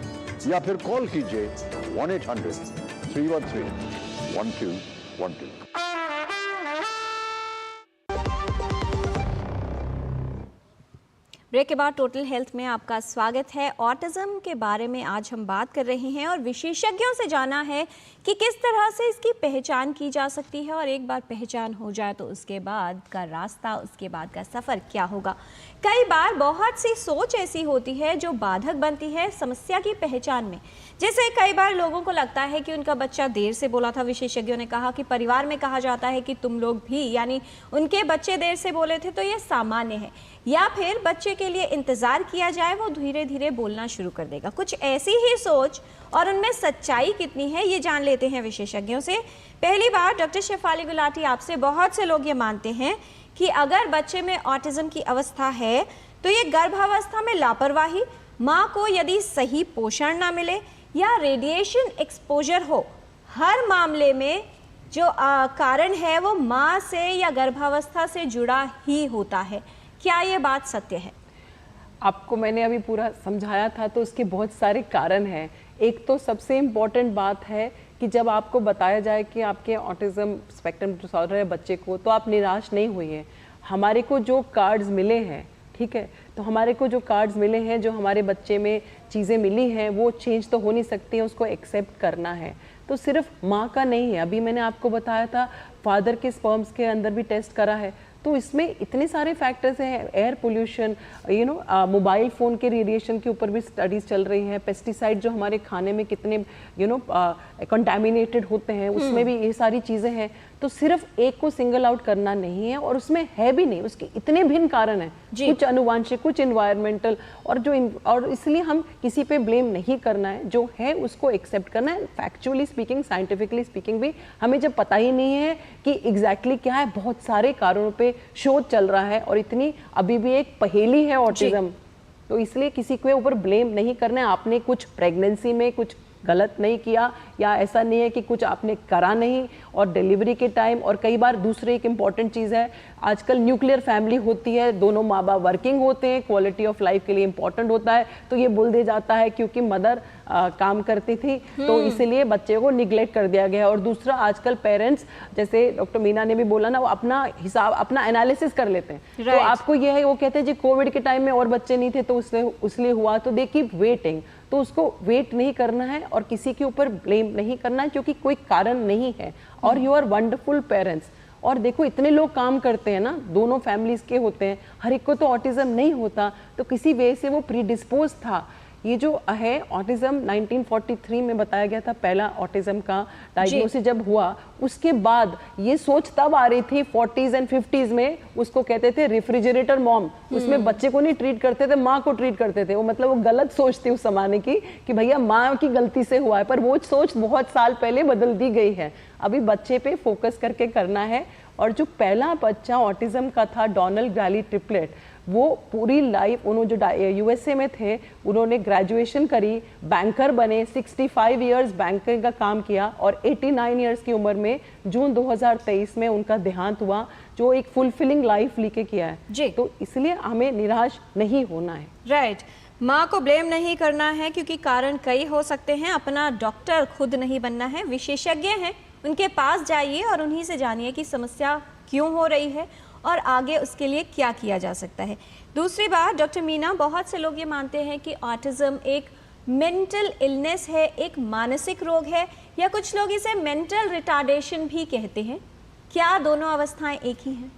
या फिर कॉल कीजिए 1-800-313-1212। ब्रेक के बाद टोटल हेल्थ में आपका स्वागत है। ऑटिज्म के बारे में आज हम बात कर रहे हैं और विशेषज्ञों से जाना है कि किस तरह से इसकी पहचान की जा सकती है और एक बार पहचान हो जाए तो उसके बाद का रास्ता, उसके बाद का सफ़र क्या होगा। कई बार बहुत सी सोच ऐसी होती है जो बाधक बनती है समस्या की पहचान में। जैसे कई बार लोगों को लगता है कि उनका बच्चा देर से बोला था, विशेषज्ञों ने कहा कि परिवार में कहा जाता है कि तुम लोग भी, यानी उनके बच्चे देर से बोले थे तो ये सामान्य है, या फिर बच्चे के लिए इंतज़ार किया जाए, वो धीरे धीरे बोलना शुरू कर देगा। कुछ ऐसी ही सोच और उनमें सच्चाई कितनी है ये जान लेते हैं विशेषज्ञों से। पहली बार डॉक्टर शेफाली गुलाटी आपसे, बहुत से लोग ये मानते हैं कि अगर बच्चे में ऑटिज्म की अवस्था है तो ये गर्भावस्था में लापरवाही, माँ को यदि सही पोषण ना मिले या रेडिएशन एक्सपोजर हो, हर मामले में जो कारण है वो माँ से या गर्भावस्था से जुड़ा ही होता है। क्या ये बात सत्य है? आपको मैंने अभी पूरा समझाया था, तो उसके बहुत सारे कारण हैं। एक तो सबसे इम्पॉर्टेंट बात है कि जब आपको बताया जाए कि आपके ऑटिज्म स्पेक्ट्रम डिसऑर्डर है बच्चे को, तो आप निराश नहीं हुई। हमारे को जो कार्ड्स मिले हैं, ठीक है, तो हमारे को जो कार्ड्स मिले हैं, जो हमारे बच्चे में चीज़ें मिली हैं, वो चेंज तो हो नहीं सकती है, उसको एक्सेप्ट करना है। तो सिर्फ माँ का नहीं है, अभी मैंने आपको बताया था फादर के स्पर्म्स के अंदर भी टेस्ट करा है, तो इसमें इतने सारे फैक्टर्स हैं। एयर पोल्यूशन, मोबाइल फ़ोन के रेडिएशन के ऊपर भी स्टडीज़ चल रही हैं। पेस्टिसाइड जो हमारे खाने में कितने कंटामिनेटेड होते हैं, उसमें भी ये सारी चीज़ें हैं। तो सिर्फ एक को सिंगल आउट करना नहीं है, और उसमें है भी नहीं, उसके इतने भिन्न कारण हैं, कुछ अनुवांशिक, कुछ इन्वायरमेंटल, और इसलिए हम किसी पे ब्लेम नहीं करना है, जो है उसको एक्सेप्ट करना है। फैक्चुअली स्पीकिंग, साइंटिफिकली स्पीकिंग भी हमें जब पता ही नहीं है कि एग्जैक्टली क्या है, बहुत सारे कारणों पे शोध चल रहा है और इतनी अभी भी एक पहेली है ऑटिज्म, तो इसलिए किसी के ऊपर ब्लेम नहीं करना है। आपने कुछ प्रेगनेंसी में कुछ गलत नहीं किया, या ऐसा नहीं है कि कुछ आपने करा नहीं, और डिलीवरी के टाइम, और कई बार दूसरी एक इम्पॉर्टेंट चीज़ है, आजकल न्यूक्लियर फैमिली होती है, दोनों माँ बाप वर्किंग होते हैं, क्वालिटी ऑफ लाइफ के लिए इम्पॉर्टेंट होता है, तो ये बोल दिया जाता है क्योंकि मदर काम करती थी तो इसीलिए बच्चे को निगलेक्ट कर दिया गया। और दूसरा, आजकल पेरेंट्स, जैसे डॉक्टर मीना ने भी बोला ना, वो अपना हिसाब, अपना एनालिसिस कर लेते हैं। तो आपको ये है, वो कहते हैं जी कोविड के टाइम में और बच्चे नहीं थे तो उसलिए हुआ, तो दे कीप वेटिंग। तो उसको वेट नहीं करना है और किसी के ऊपर ब्लेम नहीं करना है, क्योंकि कोई कारण नहीं है, और यू आर वंडरफुल पेरेंट्स। और देखो इतने लोग काम करते हैं ना, दोनों फैमिलीज के होते हैं, हर एक को तो ऑटिज्म नहीं होता, तो किसी वजह से वो प्रीडिस्पोज था। ये जो है ऑटिज्म 1943 में बताया गया था, पहला ऑटिज्म का डायग्नोसिस जब हुआ, उसके बाद ये सोच तब आ रही थी 40s एंड 50s में, उसको कहते थे रेफ्रिजरेटर मॉम। उसमें बच्चे को नहीं ट्रीट करते थे, माँ को ट्रीट करते थे। वो मतलब वो गलत सोच थी उस जमाने की कि भैया माँ की गलती से हुआ है, पर वो सोच बहुत साल पहले बदल दी गई है। अभी बच्चे पे फोकस करके करना है। और जो पहला बच्चा ऑटिज्म का था, डोनाल्ड ग्राली ट्रिपलेट, वो पूरी लाइफ, उन्होंने जो यूएसए में थे, उन्होंने ग्रेजुएशन करी, बैंकर बने, 65 इयर्स बैंकर का काम किया, और 89 इयर्स की उम्र में जून 2023 में उनका देहांत हुआ, जो एक फुलफिलिंग लाइफ लेके किया है जी। तो इसलिए हमें निराश नहीं होना है। राइट, माँ को ब्लेम नहीं करना है, क्योंकि कारण कई हो सकते हैं। अपना डॉक्टर खुद नहीं बनना है, विशेषज्ञ हैं उनके पास जाइए और उन्हीं से जानिए कि समस्या क्यों हो रही है और आगे उसके लिए क्या किया जा सकता है। दूसरी बात, डॉक्टर मीना, बहुत से लोग ये मानते हैं कि ऑटिज्म एक मेंटल इलनेस है, एक मानसिक रोग है, या कुछ लोग इसे मेंटल रिटार्डेशन भी कहते हैं। क्या दोनों अवस्थाएं एक ही हैं?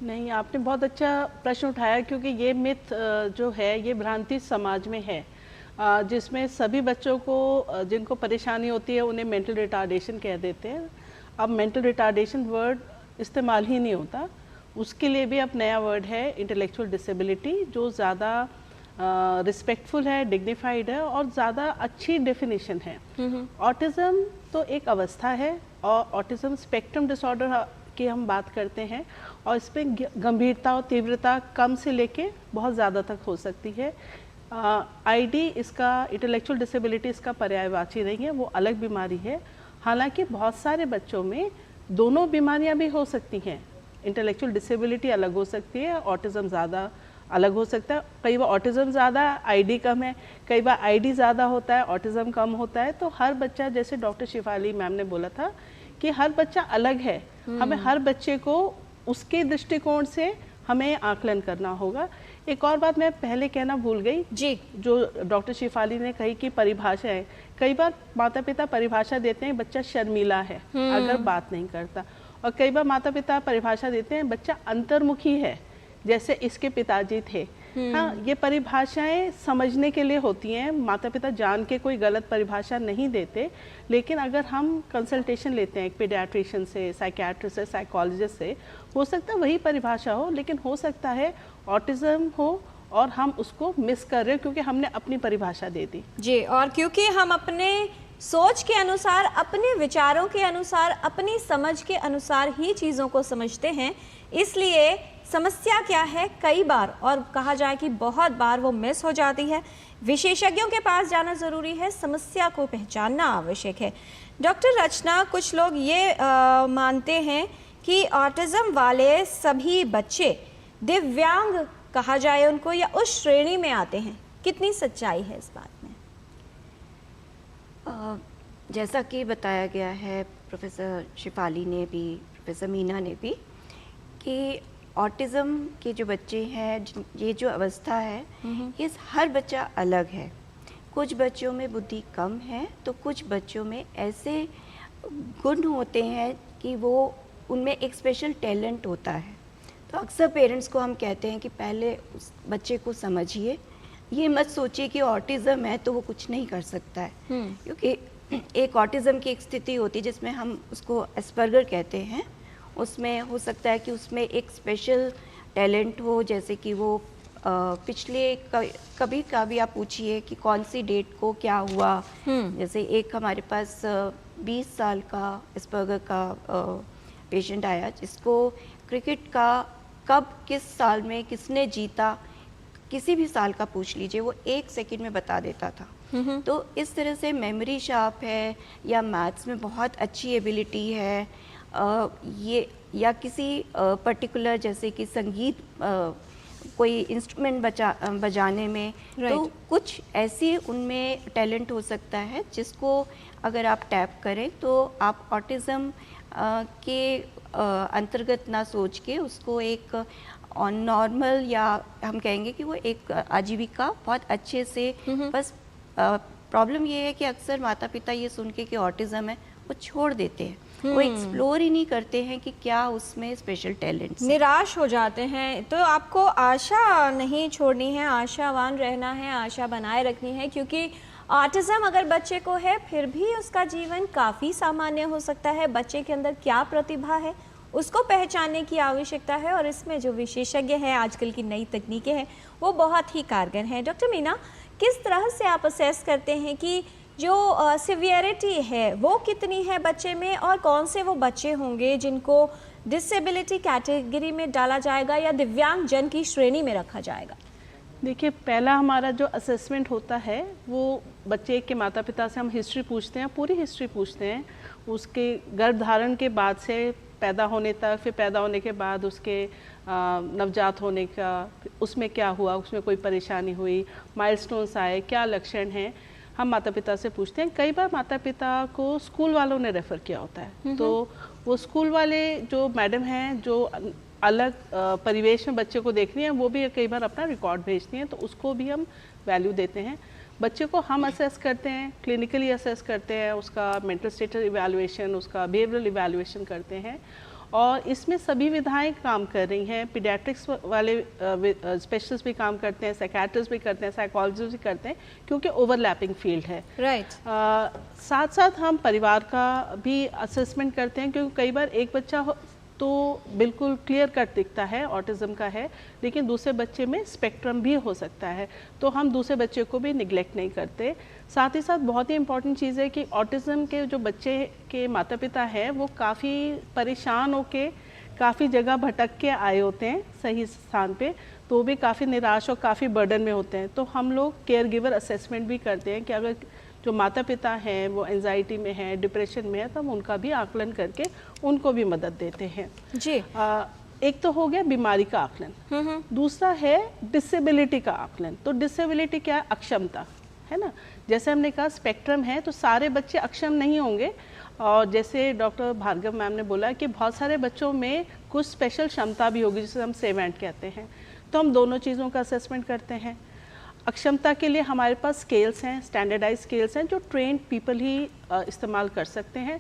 नहीं, आपने बहुत अच्छा प्रश्न उठाया, क्योंकि ये मिथ जो है, ये भ्रांति समाज में है, जिसमें सभी बच्चों को जिनको परेशानी होती है उन्हें मेंटल रिटार्डेशन कह देते हैं। अब मेंटल रिटार्डेशन वर्ड इस्तेमाल ही नहीं होता, उसके लिए भी अब नया वर्ड है इंटेलेक्चुअल डिसेबिलिटी, जो ज़्यादा रिस्पेक्टफुल है, डिग्निफाइड है और ज़्यादा अच्छी डेफिनेशन है। ऑटिज़म तो एक अवस्था है, और ऑटिज़म स्पेक्ट्रम डिसऑर्डर की हम बात करते हैं, और इस पर गंभीरता और तीव्रता कम से लेके बहुत ज़्यादा तक हो सकती है। आईडी इसका, इंटेलेक्चुअल डिसेबिलिटी इसका पर्यायवाची नहीं है, वो अलग बीमारी है। हालांकि बहुत सारे बच्चों में दोनों बीमारियां भी हो सकती हैं, इंटेलेक्चुअल डिसेबिलिटी अलग हो सकती है, ऑटिज़म ज़्यादा अलग हो सकता है। कई बार ऑटिज़म ज़्यादा है, आईडी कम है, कई बार आईडी ज़्यादा होता है, ऑटिज़म कम होता है। तो हर बच्चा, जैसे डॉक्टर शेफाली मैम ने बोला था कि हर बच्चा अलग है, हमें हर बच्चे को उसके दृष्टिकोण से हमें आकलन करना होगा। एक और बात मैं पहले कहना भूल गई जी, जो डॉक्टर शिफाली ने कही कि परिभाषा है, कई बार माता पिता परिभाषा देते हैं बच्चा शर्मीला है अगर बात नहीं करता, और कई बार माता पिता परिभाषा देते हैं बच्चा अंतर्मुखी है जैसे इसके पिताजी थे। हाँ, ये परिभाषाएं समझने के लिए होती हैं, माता पिता जान के कोई गलत परिभाषा नहीं देते, लेकिन अगर हम कंसल्टेशन लेते हैं एक पीडियाट्रिशियन से, साइकियाट्रिस्ट से, साइकोलॉजिस्ट से, हो सकता है वही परिभाषा हो, लेकिन हो सकता है ऑटिज्म हो और हम उसको मिस कर रहे हैं क्योंकि हमने अपनी परिभाषा दे दी। जी, और क्योंकि हम अपने सोच के अनुसार, अपने विचारों के अनुसार, अपनी समझ के अनुसार ही चीज़ों को समझते हैं, इसलिए समस्या क्या है कई बार, और कहा जाए कि बहुत बार वो मिस हो जाती है। विशेषज्ञों के पास जाना ज़रूरी है, समस्या को पहचानना आवश्यक है। डॉक्टर रचना, कुछ लोग ये मानते हैं कि ऑटिज़म वाले सभी बच्चे दिव्यांग कहा जाए उनको, या उस श्रेणी में आते हैं, कितनी सच्चाई है इस बात में? जैसा कि बताया गया है प्रोफेसर शिफाली ने भी, प्रोफेसर मीना ने भी, कि ऑटिज़म के जो बच्चे हैं, ये जो अवस्था है, ये हर बच्चा अलग है। कुछ बच्चों में बुद्धि कम है तो कुछ बच्चों में ऐसे गुण होते हैं कि वो उनमें एक स्पेशल टैलेंट होता है। तो अक्सर पेरेंट्स को हम कहते हैं कि पहले उस बच्चे को समझिए, ये मत सोचिए कि ऑटिज़म है तो वो कुछ नहीं कर सकता है, क्योंकि एक ऑटिज़म की एक स्थिति होती है जिसमें हम उसको एस्पर्गर कहते हैं। उसमें हो सकता है कि उसमें एक स्पेशल टैलेंट हो, जैसे कि वो पिछले कभी कभी आप पूछिए कि कौन सी डेट को क्या हुआ। जैसे एक हमारे पास 20 साल का एस्पर्गर का पेशेंट आया जिसको क्रिकेट का कब किस साल में किसने जीता, किसी भी साल का पूछ लीजिए, वो 1 सेकंड में बता देता था। तो इस तरह से मेमोरी शार्प है, या मैथ्स में बहुत अच्छी एबिलिटी है, ये या किसी पर्टिकुलर जैसे कि संगीत कोई इंस्ट्रूमेंट बजाने में, तो कुछ ऐसी उनमें टैलेंट हो सकता है जिसको अगर आप टैप करें तो आप ऑटिज़म के अंतर्गत ना सोच के उसको एक नॉर्मल, या हम कहेंगे कि वो एक आजीविका बहुत अच्छे से, बस प्रॉब्लम ये है कि अक्सर माता पिता ये सुन के कि ऑटिज़म है वो छोड़ देते हैं, वो एक्सप्लोर ही नहीं करते हैं कि क्या उसमें स्पेशल टैलेंट्स, निराश हो जाते हैं। तो आपको आशा नहीं छोड़नी है, आशावान रहना है, आशा बनाए रखनी है, क्योंकि ऑटिज़म अगर बच्चे को है फिर भी उसका जीवन काफ़ी सामान्य हो सकता है। बच्चे के अंदर क्या प्रतिभा है उसको पहचानने की आवश्यकता है, और इसमें जो विशेषज्ञ हैं, आजकल की नई तकनीकें हैं, वो बहुत ही कारगर हैं। डॉक्टर मीना, किस तरह से आप असेस करते हैं कि जो सिवियरिटी है वो कितनी है बच्चे में, और कौन से वो बच्चे होंगे जिनको डिसेबिलिटी कैटेगरी में डाला जाएगा या दिव्यांग जन की श्रेणी में रखा जाएगा? देखिए, पहला हमारा जो असेसमेंट होता है वो बच्चे के माता पिता से हम हिस्ट्री पूछते हैं, पूरी हिस्ट्री पूछते हैं, उसके गर्भधारण के बाद से पैदा होने तक, फिर पैदा होने के बाद उसके नवजात होने का, उसमें क्या हुआ, उसमें कोई परेशानी हुई, माइलस्टोन्स आए, क्या लक्षण हैं, हम माता पिता से पूछते हैं। कई बार माता पिता को स्कूल वालों ने रेफ़र किया होता है, तो वो स्कूल वाले जो मैडम हैं जो अलग परिवेश में बच्चे को देखनी है, वो भी कई बार अपना रिकॉर्ड भेजती हैं, तो उसको भी हम वैल्यू देते हैं। बच्चे को हम असेस करते हैं, क्लिनिकली असेस करते हैं, उसका मेंटल स्टेटस इवैल्यूएशन, उसका बिहेवियरल इवैल्यूएशन करते हैं, और इसमें सभी विधाएं काम कर रही हैं। पीडियाट्रिक्स वाले स्पेशलिस्ट भी काम करते हैं, साइकियाट्रिस्ट भी करते हैं, साइकोलॉजिस्ट भी करते हैं, क्योंकि ओवरलैपिंग फील्ड है। साथ साथ हम परिवार का भी असेसमेंट करते हैं, क्योंकि कई बार एक बच्चा तो बिल्कुल क्लियर कट दिखता है ऑटिज़म का है, लेकिन दूसरे बच्चे में स्पेक्ट्रम भी हो सकता है, तो हम दूसरे बच्चे को भी निगलेक्ट नहीं करते। साथ ही साथ बहुत ही इम्पॉर्टेंट चीज़ है कि ऑटिज़म के जो बच्चे के माता पिता हैं वो काफ़ी परेशान होके काफ़ी जगह भटक के आए होते हैं सही स्थान पे, तो भी काफ़ी निराश और काफ़ी बर्डन में होते हैं। तो हम लोग केयर गिवर असेसमेंट भी करते हैं कि अगर जो माता पिता हैं वो एंजाइटी में हैं, डिप्रेशन में है, तो हम उनका भी आकलन करके उनको भी मदद देते हैं जी। एक तो हो गया बीमारी का आकलन, दूसरा है डिसेबिलिटी का आकलन। तो डिसेबिलिटी क्या है? अक्षमता है ना। जैसे हमने कहा स्पेक्ट्रम है, तो सारे बच्चे अक्षम नहीं होंगे, और जैसे डॉक्टर भार्गव मैम ने बोला कि बहुत सारे बच्चों में कुछ स्पेशल क्षमता भी होगी, जिसे हम सेवेंट कहते हैं। तो हम दोनों चीज़ों का असेसमेंट करते हैं। अक्षमता के लिए हमारे पास स्केल्स हैं, स्टैंडर्डाइज स्केल्स हैं जो ट्रेंड पीपल ही इस्तेमाल कर सकते हैं।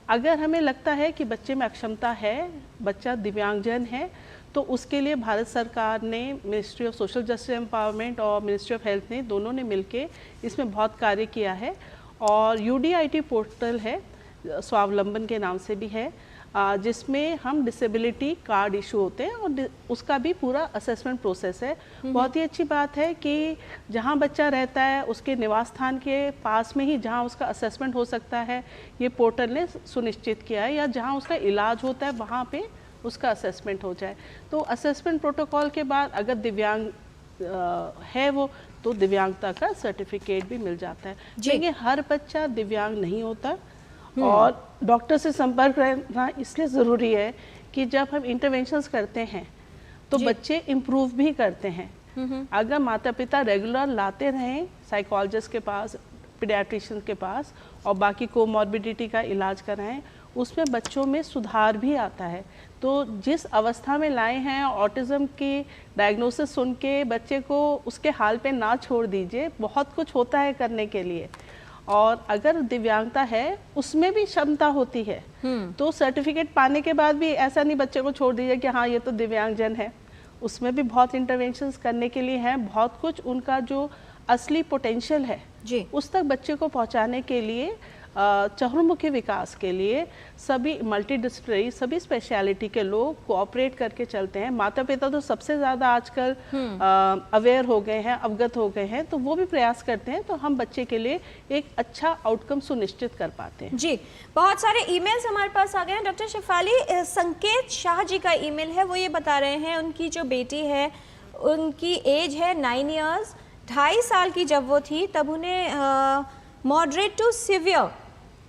अगर हमें लगता है कि बच्चे में अक्षमता है, बच्चा दिव्यांगजन है, तो उसके लिए भारत सरकार ने, ministry of social justice empowerment और मिनिस्ट्री ऑफ हेल्थ ने, दोनों ने मिलके इसमें बहुत कार्य किया है। और UDIT पोर्टल है, स्वावलंबन के नाम से भी है, जिसमें हम डिसेबिलिटी कार्ड इशू होते हैं और उसका भी पूरा असेसमेंट प्रोसेस है। बहुत ही अच्छी बात है कि जहाँ बच्चा रहता है उसके निवास स्थान के पास में ही जहाँ उसका असेसमेंट हो सकता है, ये पोर्टल ने सुनिश्चित किया है, या जहाँ उसका इलाज होता है वहाँ पे उसका असेसमेंट हो जाए। तो असेसमेंट प्रोटोकॉल के बाद अगर दिव्यांग है वो, तो दिव्यांगता का सर्टिफिकेट भी मिल जाता है। लेकिन हर बच्चा दिव्यांग नहीं होता और डॉक्टर से संपर्क रहना इसलिए ज़रूरी है कि जब हम इंटरवेंशंस करते हैं तो बच्चे इम्प्रूव भी करते हैं। अगर माता पिता रेगुलर लाते रहें साइकोलॉजिस्ट के पास, पीडियाट्रिशियन के पास और बाकी कोमॉर्बिडिटी का इलाज कराएं, उसमें बच्चों में सुधार भी आता है। तो जिस अवस्था में लाए हैं, ऑटिज़म की डायग्नोसिस सुन के बच्चे को उसके हाल पे ना छोड़ दीजिए, बहुत कुछ होता है करने के लिए। और अगर दिव्यांगता है उसमें भी क्षमता होती है, तो सर्टिफिकेट पाने के बाद भी ऐसा नहीं बच्चे को छोड़ दीजिए कि हाँ ये तो दिव्यांगजन है। उसमें भी बहुत इंटरवेंशंस करने के लिए हैं, बहुत कुछ उनका जो असली पोटेंशियल है जी उस तक बच्चे को पहुंचाने के लिए, चहुर्मुखी विकास के लिए सभी मल्टीडिसिप्लिनरी, सभी स्पेशलिटी के लोग कोऑपरेट करके चलते हैं। माता पिता तो सबसे ज़्यादा आजकल अवेयर हो गए हैं, अवगत हो गए हैं, तो वो भी प्रयास करते हैं, तो हम बच्चे के लिए एक अच्छा आउटकम सुनिश्चित कर पाते हैं। जी, बहुत सारे ईमेल्स हमारे पास आ गए हैं। डॉक्टर शेफाली, संकेत शाह जी का ईमेल है, वो ये बता रहे हैं उनकी जो बेटी है उनकी एज है 9 इयर्स, 2.5 साल की जब वो थी तब उन्हें moderate to severe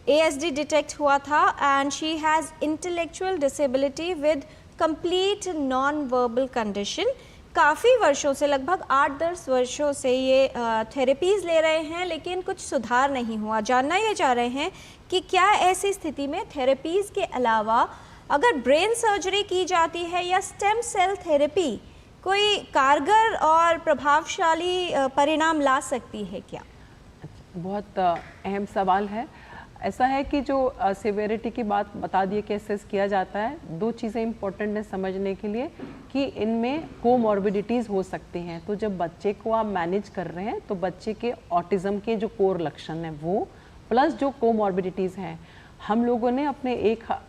ASD detect हुआ था and she has intellectual disability with complete non verbal condition. काफ़ी वर्षों से, लगभग 8-10 वर्षों से ये थेरेपीज़ ले रहे हैं, लेकिन कुछ सुधार नहीं हुआ। जानना ये चाह रहे हैं कि क्या ऐसी स्थिति में थेरेपीज़ के अलावा अगर ब्रेन सर्जरी की जाती है या स्टेम सेल थेरेपी कोई कारगर और प्रभावशाली परिणाम ला सकती है क्या? बहुत अहम सवाल है। ऐसा है कि जो सिवियरिटी की बात बता दिए कि असेस किया जाता है, 2 चीज़ें इंपॉर्टेंट है समझने के लिए कि इनमें कोमॉर्बिडिटीज़ हो सकती हैं। तो जब बच्चे को आप मैनेज कर रहे हैं तो बच्चे के ऑटिज़म के जो कोर लक्षण हैं वो, प्लस जो कोमॉर्बिडिटीज़ हैं, हम लोगों ने अपने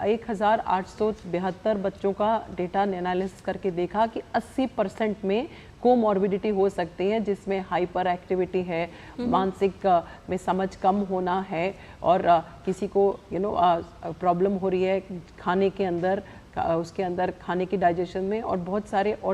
1872 बच्चों का डेटा एनालिसिस करके देखा कि 80% में कोमॉर्बिडिटी हो सकती है, जिसमें हाइपर एक्टिविटी है, मानसिक में समझ कम होना है, और किसी को प्रॉब्लम हो रही है खाने के अंदर, उसके अंदर खाने की डाइजेशन में, और बहुत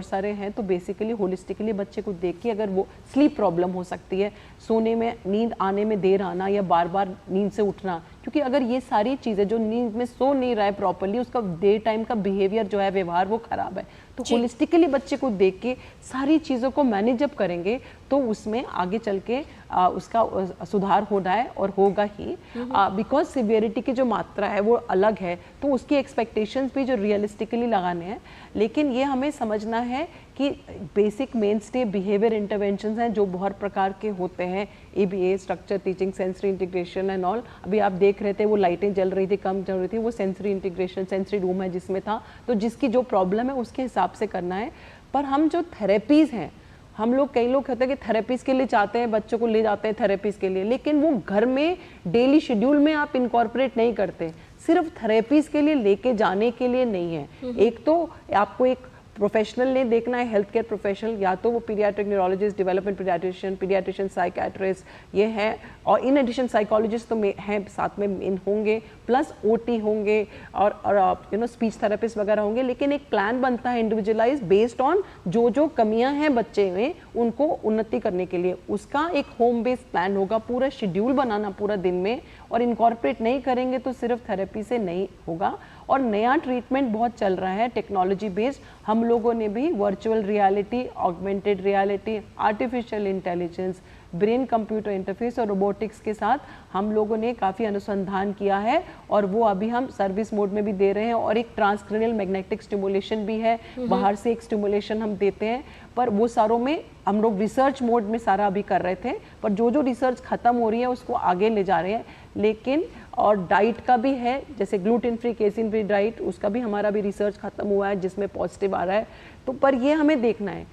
सारे हैं। तो बेसिकली होलिस्टिकली बच्चे को देख के अगर वो स्लीप प्रॉब्लम हो सकती है, सोने में नींद आने में देर आना या बार बार नींद से उठना, क्योंकि अगर ये सारी चीज़ें जो नींद में सो नहीं रहा है प्रॉपर्ली, उसका डे टाइम का बिहेवियर जो है, व्यवहार, वो खराब है। तो होलिस्टिकली बच्चे को देख के सारी चीज़ों को मैनेज अप करेंगे तो उसमें आगे चल के उसका सुधार होना है और होगा ही। बिकॉज सिवियरिटी की जो मात्रा है वो अलग है, तो उसकी एक्सपेक्टेशंस भी जो रियलिस्टिकली लगाने हैं। लेकिन ये हमें समझना है कि basic main stay behaviour interventions हैं जो बहुत प्रकार के होते हैं, ABA, structure teaching, sensory integration and all. अभी आप देख रहे थे वो लाइटें जल रही थी, कम जल रही थी, वो सेंसरी इंटीग्रेशन, सेंसरी रूम है जिसमें था। तो जिसकी जो प्रॉब्लम है उसके हिसाब से करना है। पर हम जो थेरेपीज़ हैं, हम लोग, कई लोग कहते हैं कि थेरेपीज़ के लिए चाहते हैं, बच्चों को ले जाते हैं थेरेपीज़ के लिए, लेकिन वो घर में डेली शेड्यूल में आप इनकॉर्पोरेट नहीं करते। सिर्फ थेरेपीज़ के लिए लेके जाने के लिए नहीं है। एक तो आपको एक प्रोफेशनल ने देखना है, हेल्थ केयर प्रोफेशनल, या तो वो paediatric neurologist, development paediatrician psychiatrist ये हैं, और इन एडिशन साइकोलॉजिस्ट तो हैं साथ में इन होंगे, प्लस OT होंगे और स्पीच थेरेपिस्ट वगैरह होंगे। लेकिन एक प्लान बनता है इंडिविजुअलाइज बेस्ड ऑन जो कमियां हैं बच्चे में उनको उन्नति करने के लिए, उसका एक होम बेस्ड प्लान होगा। पूरा शेड्यूल बनाना पूरा दिन में, और इनकॉर्पोरेट नहीं करेंगे तो सिर्फ थेरेपी से नहीं होगा। और नया ट्रीटमेंट बहुत चल रहा है टेक्नोलॉजी बेस्ड। हम लोगों ने भी virtual reality, augmented reality, artificial intelligence, brain computer interface और रोबोटिक्स के साथ हम लोगों ने काफ़ी अनुसंधान किया है और वो अभी हम सर्विस मोड में भी दे रहे हैं। और एक ट्रांसक्रेनियल मैग्नेटिक स्टिमुलेशन भी है, बाहर से एक स्टिमुलेशन हम देते हैं, पर वो सारों में हम लोग रिसर्च मोड में सारा अभी कर रहे थे, पर जो रिसर्च खत्म हो रही है उसको आगे ले जा रहे हैं। लेकिन और डाइट का भी है, जैसे gluten free casein free diet, उसका भी हमारा भी रिसर्च खत्म हुआ है जिसमें पॉजिटिव आ रहा है। तो पर ये हमें देखना है,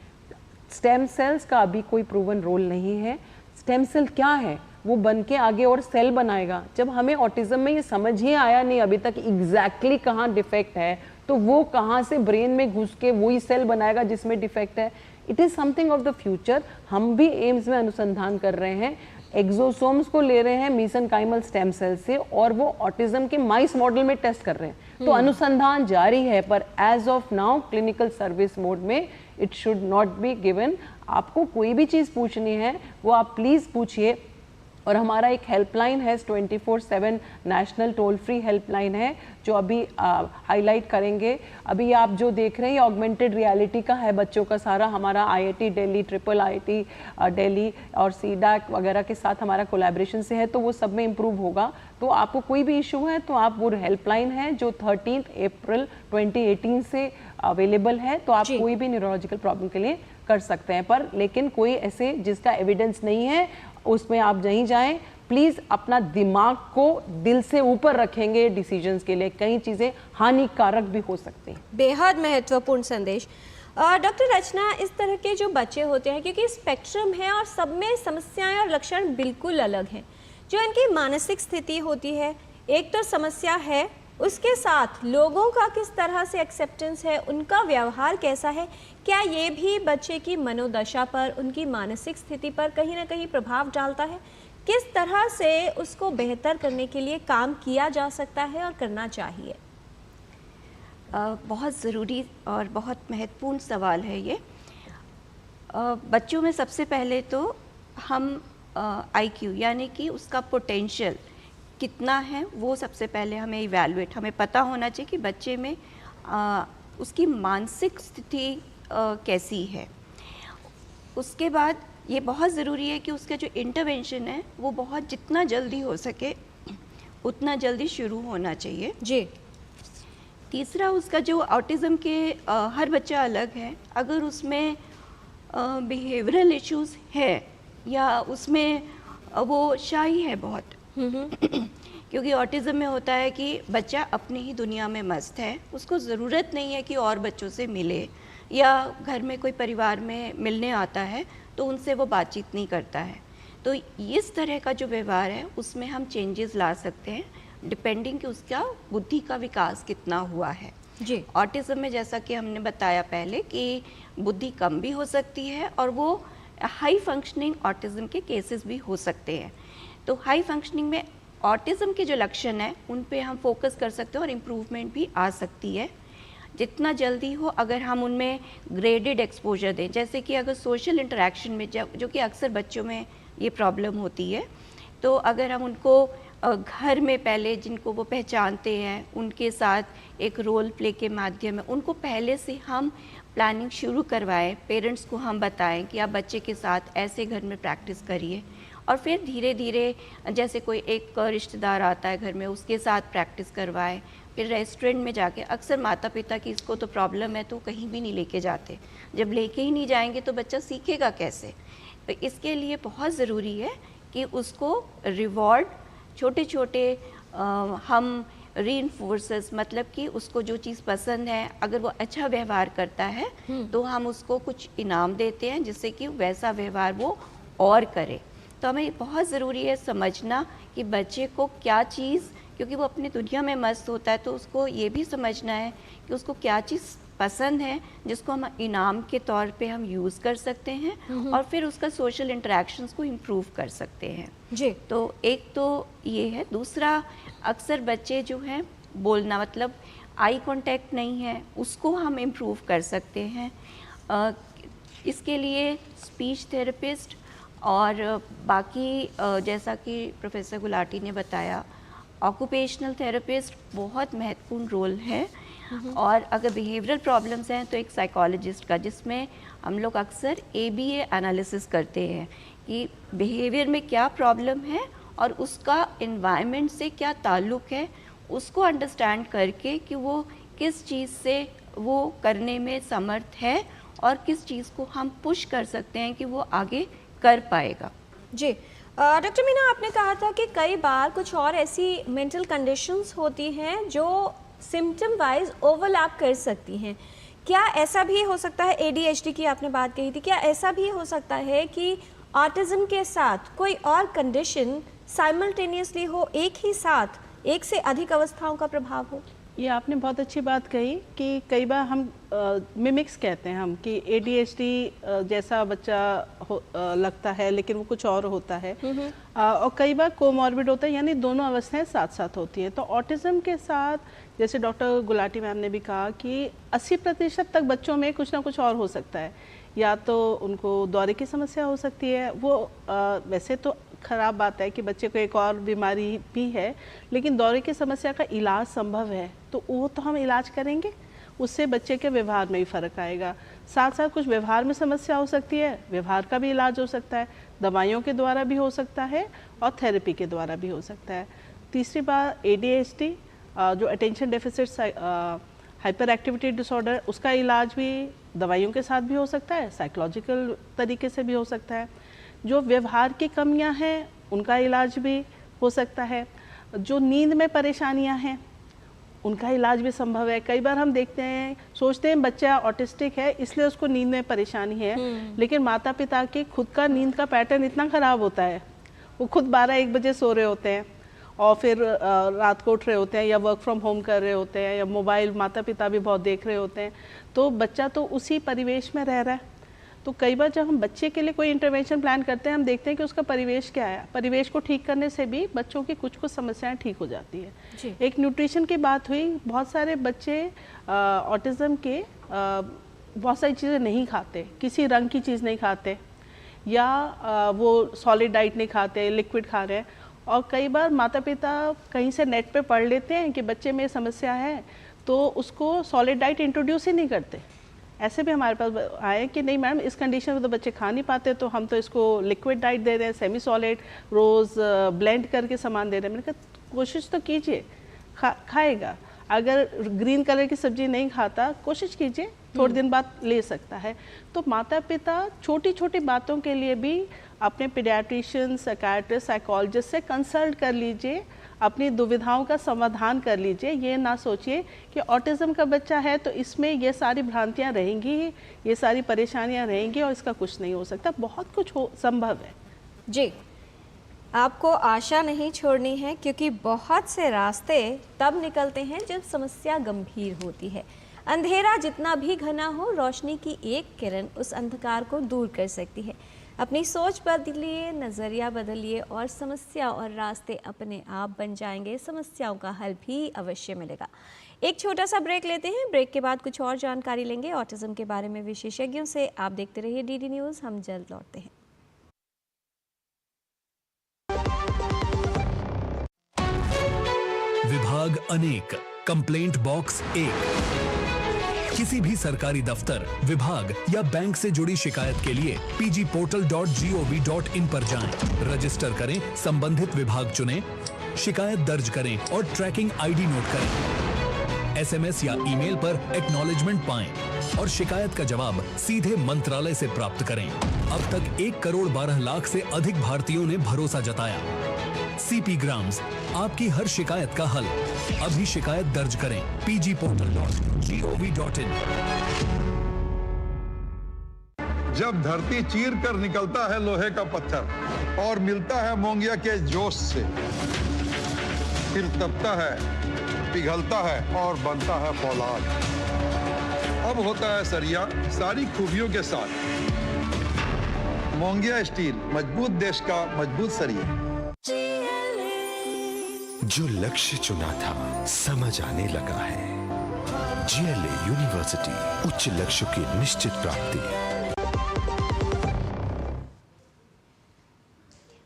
स्टेम सेल्स का अभी कोई प्रूवन रोल नहीं है। स्टेम सेल क्या है, वो बन के आगे और सेल बनाएगा। जब हमें ऑटिज्म में ये समझ ही आया नहीं अभी तक एग्जैक्टली कहाँ डिफेक्ट है, तो वो कहाँ से ब्रेन में घुस के वही सेल बनाएगा जिसमें डिफेक्ट है। It is something of the future. हम भी एम्स में अनुसंधान कर रहे हैं, एक्सोसोम्स को ले रहे हैं मीसेनकाइमल स्टेम सेल से और वो ऑटिज्म के माइस मॉडल में टेस्ट कर रहे हैं। तो अनुसंधान जारी है, पर as of now clinical service mode में it should not be given. आपको कोई भी चीज़ पूछनी है वो आप प्लीज़ पूछिए। और हमारा एक हेल्पलाइन है, 24/7 नेशनल टोल फ्री हेल्पलाइन है, जो अभी हाईलाइट करेंगे। अभी आप जो देख रहे हैं ऑगमेंटेड रियलिटी का है बच्चों का सारा, हमारा IIT Delhi, triple IIT Delhi और CDAC वगैरह के साथ हमारा कोलैबोरेशन से है, तो वो सब में इम्प्रूव होगा। तो आपको कोई भी इशू है तो आप वो हेल्पलाइन है जो 13 अप्रैल 2018 से अवेलेबल है, तो आप कोई भी न्यूरोलॉजिकल प्रॉब्लम के लिए कर सकते हैं। पर लेकिन कोई ऐसे जिसका एविडेंस नहीं है उसमें आप नहीं जाएं। प्लीज़ अपना दिमाग को दिल से ऊपर रखेंगे डिसीजंस के लिए, कई चीज़ें हानिकारक भी हो सकती हैं। बेहद महत्वपूर्ण संदेश। डॉक्टर रचना, इस तरह के जो बच्चे होते हैं, क्योंकि स्पेक्ट्रम है और सब में समस्याएं और लक्षण बिल्कुल अलग हैं, जो इनकी मानसिक स्थिति होती है, एक तो समस्या है, उसके साथ लोगों का किस तरह से एक्सेप्टेंस है, उनका व्यवहार कैसा है, क्या ये भी बच्चे की मनोदशा पर, उनकी मानसिक स्थिति पर कहीं ना कहीं प्रभाव डालता है? किस तरह से उसको बेहतर करने के लिए काम किया जा सकता है और करना चाहिए? बहुत ज़रूरी और बहुत महत्वपूर्ण सवाल है ये। बच्चों में सबसे पहले तो हम IQ यानी कि उसका पोटेंशियल कितना है वो सबसे पहले हमें इवैल्यूएट, हमें पता होना चाहिए कि बच्चे में उसकी मानसिक स्थिति कैसी है। उसके बाद ये बहुत ज़रूरी है कि उसका जो इंटरवेंशन है वो बहुत जितना जल्दी हो सके उतना जल्दी शुरू होना चाहिए जी। तीसरा, उसका जो ऑटिज़म के हर बच्चा अलग है, अगर उसमें बिहेवियरल इश्यूज है या उसमें वो शाई है बहुत क्योंकि ऑटिज़म में होता है कि बच्चा अपनी ही दुनिया में मस्त है, उसको ज़रूरत नहीं है कि और बच्चों से मिले, या घर में कोई परिवार में मिलने आता है तो उनसे वो बातचीत नहीं करता है। तो इस तरह का जो व्यवहार है उसमें हम चेंजेस ला सकते हैं डिपेंडिंग कि उसका बुद्धि का विकास कितना हुआ है जी। ऑटिज़म में जैसा कि हमने बताया पहले कि बुद्धि कम भी हो सकती है और वो हाई फंक्शनिंग ऑटिज़म के केसेस भी हो सकते हैं। तो हाई फंक्शनिंग में ऑटिज़म के जो लक्षण हैं उन पे हम फोकस कर सकते हैं और इम्प्रूवमेंट भी आ सकती है जितना जल्दी हो, अगर हम उनमें ग्रेडेड एक्सपोजर दें। जैसे कि अगर सोशल इंटरेक्शन में जो कि अक्सर बच्चों में ये प्रॉब्लम होती है, तो अगर हम उनको घर में पहले जिनको वो पहचानते हैं उनके साथ एक रोल प्ले के माध्यम में उनको पहले से हम प्लानिंग शुरू करवाएं, पेरेंट्स को हम बताएं कि आप बच्चे के साथ ऐसे घर में प्रैक्टिस करिए, और फिर धीरे धीरे जैसे कोई एक रिश्तेदार आता है घर में उसके साथ प्रैक्टिस करवाएं। फिर रेस्टोरेंट में जाके अक्सर माता पिता की इसको तो प्रॉब्लम है तो कहीं भी नहीं लेके जाते, जब लेके ही नहीं जाएंगे तो बच्चा सीखेगा कैसे। तो इसके लिए बहुत ज़रूरी है कि उसको रिवॉर्ड छोटे छोटे हम रीइंफोर्सेस, मतलब कि उसको जो चीज़ पसंद है अगर वो अच्छा व्यवहार करता है तो हम उसको कुछ इनाम देते हैं जिससे कि वैसा व्यवहार वो और करे। तो हमें बहुत ज़रूरी है समझना कि बच्चे को क्या चीज़, क्योंकि वो अपनी दुनिया में मस्त होता है तो उसको ये भी समझना है कि उसको क्या चीज़ पसंद है जिसको हम इनाम के तौर पे हम यूज़ कर सकते हैं और फिर उसका सोशल इंटरेक्शंस को इम्प्रूव कर सकते हैं जी। तो एक तो ये है। दूसरा, अक्सर बच्चे जो हैं बोलना, मतलब आई कांटेक्ट नहीं है, उसको हम इम्प्रूव कर सकते हैं। इसके लिए स्पीच थेरेपिस्ट और बाकी जैसा कि प्रोफेसर गुलाटी ने बताया ऑक्यूपेशनल थेरेपिस्ट बहुत महत्वपूर्ण रोल है। और अगर बिहेवियरल प्रॉब्लम्स हैं तो एक साइकोलॉजिस्ट का, जिसमें हम लोग अक्सर ABA एनालिसिस करते हैं कि बिहेवियर में क्या प्रॉब्लम है और उसका एनवायरनमेंट से क्या ताल्लुक़ है, उसको अंडरस्टैंड करके कि वो किस चीज़ से वो करने में समर्थ है और किस चीज़ को हम पुश कर सकते हैं कि वो आगे कर पाएगा। जी डॉक्टर मीना, आपने कहा था कि कई बार कुछ और ऐसी मेंटल कंडीशंस होती हैं जो सिम्टम वाइज ओवरलैप कर सकती हैं। क्या ऐसा भी हो सकता है, ADHD की आपने बात कही थी, क्या ऐसा भी हो सकता है कि ऑटिज्म के साथ कोई और कंडीशन साइमल्टेनियसली हो, एक ही साथ एक से अधिक अवस्थाओं का प्रभाव हो? ये आपने बहुत अच्छी बात कही कि कई बार हम मिमिक्स कहते हैं हम कि ADHD जैसा बच्चा लगता है लेकिन वो कुछ और होता है, और कई बार कोमॉर्बिड होता है, यानी दोनों अवस्थाएं साथ साथ होती हैं। तो ऑटिज्म के साथ जैसे डॉक्टर गुलाटी मैम ने भी कहा कि 80% तक बच्चों में कुछ ना कुछ और हो सकता है। या तो उनको दौरे की समस्या हो सकती है, वो वैसे तो ख़राब बात है कि बच्चे को एक और बीमारी भी है, लेकिन दौरे की समस्या का इलाज संभव है तो वो तो हम इलाज करेंगे, उससे बच्चे के व्यवहार में भी फ़र्क आएगा। साथ साथ कुछ व्यवहार में समस्या हो सकती है, व्यवहार का भी इलाज हो सकता है, दवाइयों के द्वारा भी हो सकता है और थेरेपी के द्वारा भी हो सकता है। तीसरी बात ADHD जो attention deficit hyper activity disorder, उसका इलाज भी दवाइयों के साथ भी हो सकता है, साइकोलॉजिकल तरीके से भी हो सकता है। जो व्यवहार की कमियां हैं उनका इलाज भी हो सकता है। जो नींद में परेशानियां हैं उनका इलाज भी संभव है। कई बार हम देखते हैं, सोचते हैं बच्चा ऑटिस्टिक है इसलिए उसको नींद में परेशानी है, लेकिन माता पिता के खुद का नींद का पैटर्न इतना ख़राब होता है, वो खुद 12-1 बजे सो रहे होते हैं और फिर रात को उठ रहे होते हैं या वर्क फ्रॉम होम कर रहे होते हैं या मोबाइल माता पिता भी बहुत देख रहे होते हैं, तो बच्चा तो उसी परिवेश में रह रहा है। तो कई बार जब हम बच्चे के लिए कोई इंटरवेंशन प्लान करते हैं, हम देखते हैं कि उसका परिवेश क्या है। परिवेश को ठीक करने से भी बच्चों की कुछ समस्याएं ठीक हो जाती है। एक न्यूट्रिशन की बात हुई, बहुत सारे बच्चे ऑटिज्म के बहुत सारी चीज़ें नहीं खाते, किसी रंग की चीज़ नहीं खाते या वो सॉलिड डाइट नहीं खाते, लिक्विड खा रहे हैं। और कई बार माता पिता कहीं से नेट पे पढ़ लेते हैं कि बच्चे में समस्या है तो उसको सॉलिड डाइट इंट्रोड्यूस ही नहीं करते। ऐसे भी हमारे पास आए कि नहीं मैम इस कंडीशन में तो बच्चे खा नहीं पाते तो हम तो इसको लिक्विड डाइट दे रहे हैं, सेमी सॉलिड रोज़ ब्लेंड करके सामान दे रहे हैं। मैंने कहा कोशिश तो कीजिए, खाएगा। अगर ग्रीन कलर की सब्जी नहीं खाता, कोशिश कीजिए, थोड़े दिन बाद ले सकता है। तो माता पिता छोटी छोटी बातों के लिए भी अपने पीडियाट्रिशियन, साइकियाट्रिस्ट, साइकोलॉजिस्ट से कंसल्ट कर लीजिए, अपनी दुविधाओं का समाधान कर लीजिए। ये ना सोचिए कि ऑटिज्म का बच्चा है तो इसमें ये सारी भ्रांतियाँ रहेंगी, ये सारी परेशानियाँ रहेंगी और इसका कुछ नहीं हो सकता। बहुत कुछ संभव है। जी, आपको आशा नहीं छोड़नी है क्योंकि बहुत से रास्ते तब निकलते हैं जब समस्या गंभीर होती है। अंधेरा जितना भी घना हो, रोशनी की एक किरण उस अंधकार को दूर कर सकती है। अपनी सोच बदलिए, नज़रिया बदलिए और समस्या और रास्ते अपने आप बन जाएंगे। समस्याओं का हल भी अवश्य मिलेगा। एक छोटा सा ब्रेक लेते हैं, ब्रेक के बाद कुछ और जानकारी लेंगे ऑटिज्म के बारे में विशेषज्ञों से। आप देखते रहिए DD न्यूज़, हम जल्द लौटते हैं। विभाग अनेक, कंप्लेंट बॉक्स 1। किसी भी सरकारी दफ्तर, विभाग या बैंक से जुड़ी शिकायत के लिए pgportal.gov.in पर जाएं, रजिस्टर करें, संबंधित विभाग चुनें, शिकायत दर्ज करें और ट्रैकिंग ID नोट करें। SMS या ईमेल पर एक्नॉलेजमेंट पाएं और शिकायत का जवाब सीधे मंत्रालय से प्राप्त करें। अब तक 1 करोड़ 12 लाख से अधिक भारतीयों ने भरोसा जताया। CP ग्राम्स, आपकी हर शिकायत का हल। अभी शिकायत दर्ज करें pgportal.gov.in। जब धरती चीर कर निकलता है लोहे का पत्थर और मिलता है मोंगिया के जोश से, फिर तपता है, पिघलता है और बनता है फौलाद। अब होता है सरिया सारी खूबियों के साथ। मोंगिया स्टील, मजबूत देश का मजबूत सरिया। जो लक्ष्य चुना था समझ आने लगा है। GLA यूनिवर्सिटी, उच्च लक्ष्य की निश्चित प्राप्ति।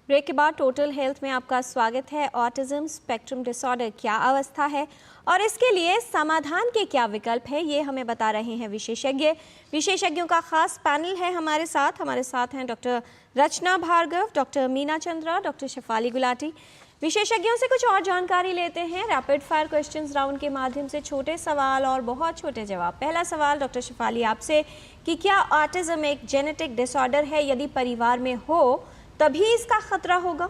ब्रेक के बाद टोटल हेल्थ में आपका स्वागत है। ऑटिज्म स्पेक्ट्रम डिसऑर्डर क्या अवस्था है और इसके लिए समाधान के क्या विकल्प हैं, ये हमें बता रहे हैं विशेषज्ञों का खास पैनल है हमारे साथ हैं doctor Rachna Bhargava, doctor Meena Chandra, doctor Shefali Gulati. विशेषज्ञों से कुछ और जानकारी लेते हैं रैपिड फायर क्वेश्चंस राउंड के माध्यम से। छोटे सवाल और बहुत छोटे जवाब। पहला सवाल डॉक्टर शेफाली आपसे कि क्या ऑटिज्म एक जेनेटिक डिसऑर्डर है? यदि परिवार में हो तभी इसका खतरा होगा?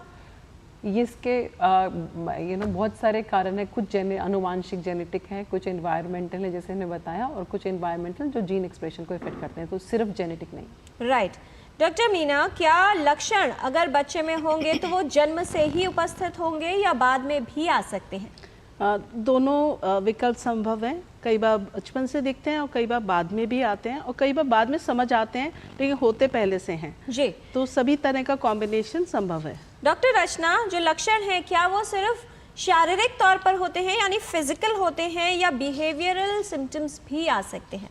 ये इसके बहुत सारे कारण हैं। कुछ अनुवांशिक जेनेटिक हैं, कुछ एनवायरमेंटल है जैसे हमने बताया, और कुछ एनवायरमेंटल जो जीन एक्सप्रेशन को इफेक्ट करते हैं, तो सिर्फ जेनेटिक नहीं। राइट। डॉक्टर मीना, क्या लक्षण अगर बच्चे में होंगे तो वो जन्म से ही उपस्थित होंगे या बाद में भी आ सकते हैं? दोनों विकल्प संभव हैं। कई बार बचपन से दिखते हैं और कई बार बाद में भी आते हैं, और कई बार बाद में समझ आते हैं लेकिन होते पहले से हैं जी। तो सभी तरह का कॉम्बिनेशन संभव है। डॉक्टर रचना, जो लक्षण हैं क्या वो सिर्फ शारीरिक तौर पर होते हैं यानी फिजिकल होते हैं, या बिहेवियरल सिम्टम्स भी आ सकते हैं?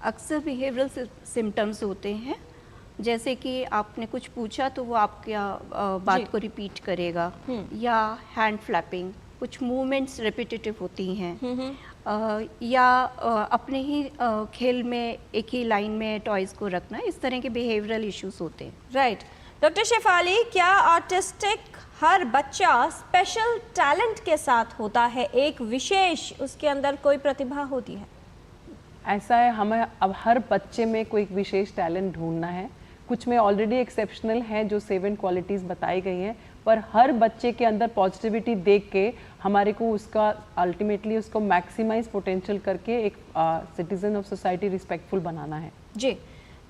अक्सर बिहेवियरल सिम्टम्स होते हैं, जैसे कि आपने कुछ पूछा तो वो आपके बात को रिपीट करेगा, या हैंड फ्लैपिंग, कुछ मूवमेंट्स रिपीटेटिव होती हैं, या अपने ही खेल में एक ही लाइन में टॉयज़ को रखना, इस तरह के बिहेवियरल इश्यूज होते हैं। राइट। डॉक्टर शेफाली, क्या ऑटिस्टिक हर बच्चा स्पेशल टैलेंट के साथ होता है? एक विशेष उसके अंदर कोई प्रतिभा होती है? ऐसा है, हमें अब हर बच्चे में कोई एक विशेष टैलेंट ढूंढना है। कुछ में ऑलरेडी एक्सेप्शनल है जो 7 क्वालिटीज़ बताई गई हैं, पर हर बच्चे के अंदर पॉजिटिविटी देख के हमारे को उसका अल्टीमेटली उसको मैक्सिमाइज पोटेंशियल करके एक सिटीजन ऑफ सोसाइटी रिस्पेक्टफुल बनाना है। जी।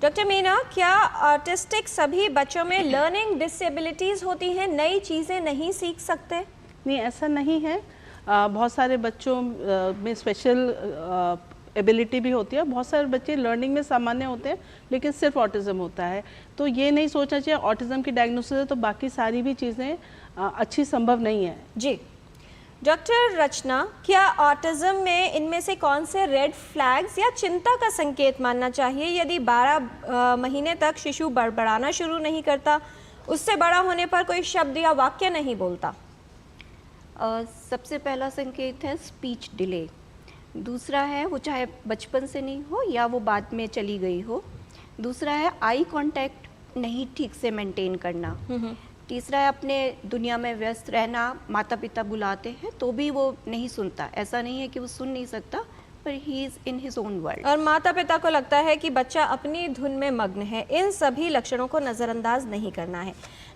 डॉक्टर मीना, क्या ऑटिस्टिक सभी बच्चों में लर्निंग डिसेबिलिटीज़ होती हैं, नई चीज़ें नहीं सीख सकते? नहीं, ऐसा नहीं है। बहुत सारे बच्चों में स्पेशल एबिलिटी भी होती है। बहुत सारे बच्चे लर्निंग में सामान्य होते हैं लेकिन सिर्फ ऑटिज्म होता है, तो ये नहीं सोचना चाहिए ऑटिज्म की डायग्नोसिस है तो बाकी सारी भी चीज़ें अच्छी संभव नहीं है। जी। डॉक्टर रचना, क्या ऑटिज्म में इनमें से कौन से रेड फ्लैग्स या चिंता का संकेत मानना चाहिए यदि 12 महीने तक शिशु बड़बड़ाना शुरू नहीं करता, उससे बड़ा होने पर कोई शब्द या वाक्य नहीं बोलता? सबसे पहला संकेत है स्पीच डिले। दूसरा है वो चाहे बचपन से नहीं हो या वो बाद में चली गई हो। दूसरा है आई कांटेक्ट नहीं ठीक से मेंटेन करना। तीसरा है अपने दुनिया में व्यस्त रहना, माता पिता बुलाते हैं तो भी वो नहीं सुनता। ऐसा नहीं है कि वो सुन नहीं सकता, पर he is in his own world. और माता पिता को लगता है कि बच्चा अपनी धुन में मग्न है। इन सभी लक्षणों को नज़रअंदाज नहीं करना है।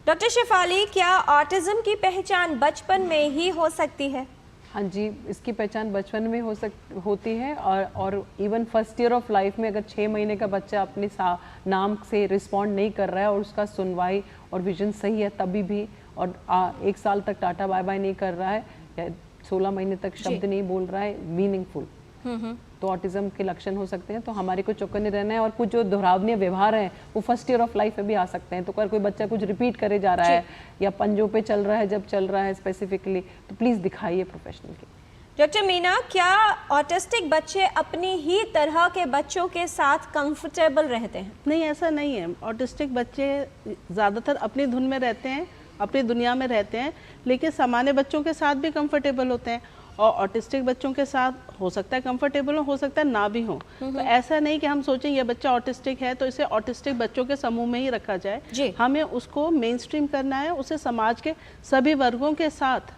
डॉक्टर शेफाली, क्या ऑटिज्म की पहचान बचपन में ही हो सकती है? हाँ जी, इसकी पहचान बचपन में होती है, और even first year of life में अगर 6 महीने का बच्चा अपने नाम से रिस्पॉन्ड नहीं कर रहा है और उसका सुनवाई और विजन सही है तभी भी, और 1 साल तक टाटा बाय बाय नहीं कर रहा है या 16 महीने तक शब्द नहीं बोल रहा है मीनिंगफुल, तो ऑटिज्म के लक्षण हो सकते हैं। तो हमारे को चौकन्ने रहना है। और कुछ जो दोहरावनीय व्यवहार हैं वो फर्स्ट ईयर ऑफ लाइफ में भी आ सकते हैं। तो अगर कोई बच्चा कुछ रिपीट करे जा रहा है या पंजों पे चल रहा है जब चल रहा है स्पेसिफिकली, तो प्लीज़ दिखाइए प्रोफेशनल की। डॉक्टर मीना, क्या ऑटिस्टिक बच्चे अपनी ही तरह के बच्चों के साथ कंफर्टेबल रहते हैं? नहीं, ऐसा नहीं है। ऑटिस्टिक बच्चे ज़्यादातर अपनी धुन में रहते हैं, अपनी दुनिया में रहते हैं, लेकिन सामान्य बच्चों के साथ भी कंफर्टेबल होते हैं। और ऑटिस्टिक बच्चों के साथ हो सकता है कंफर्टेबल हो सकता है ना भी हो। तो ऐसा नहीं कि हम सोचें ये बच्चा ऑटिस्टिक है तो इसे ऑटिस्टिक बच्चों के समूह में ही रखा जाए। हमें उसको मेन स्ट्रीम करना है, उसे समाज के सभी वर्गों के साथ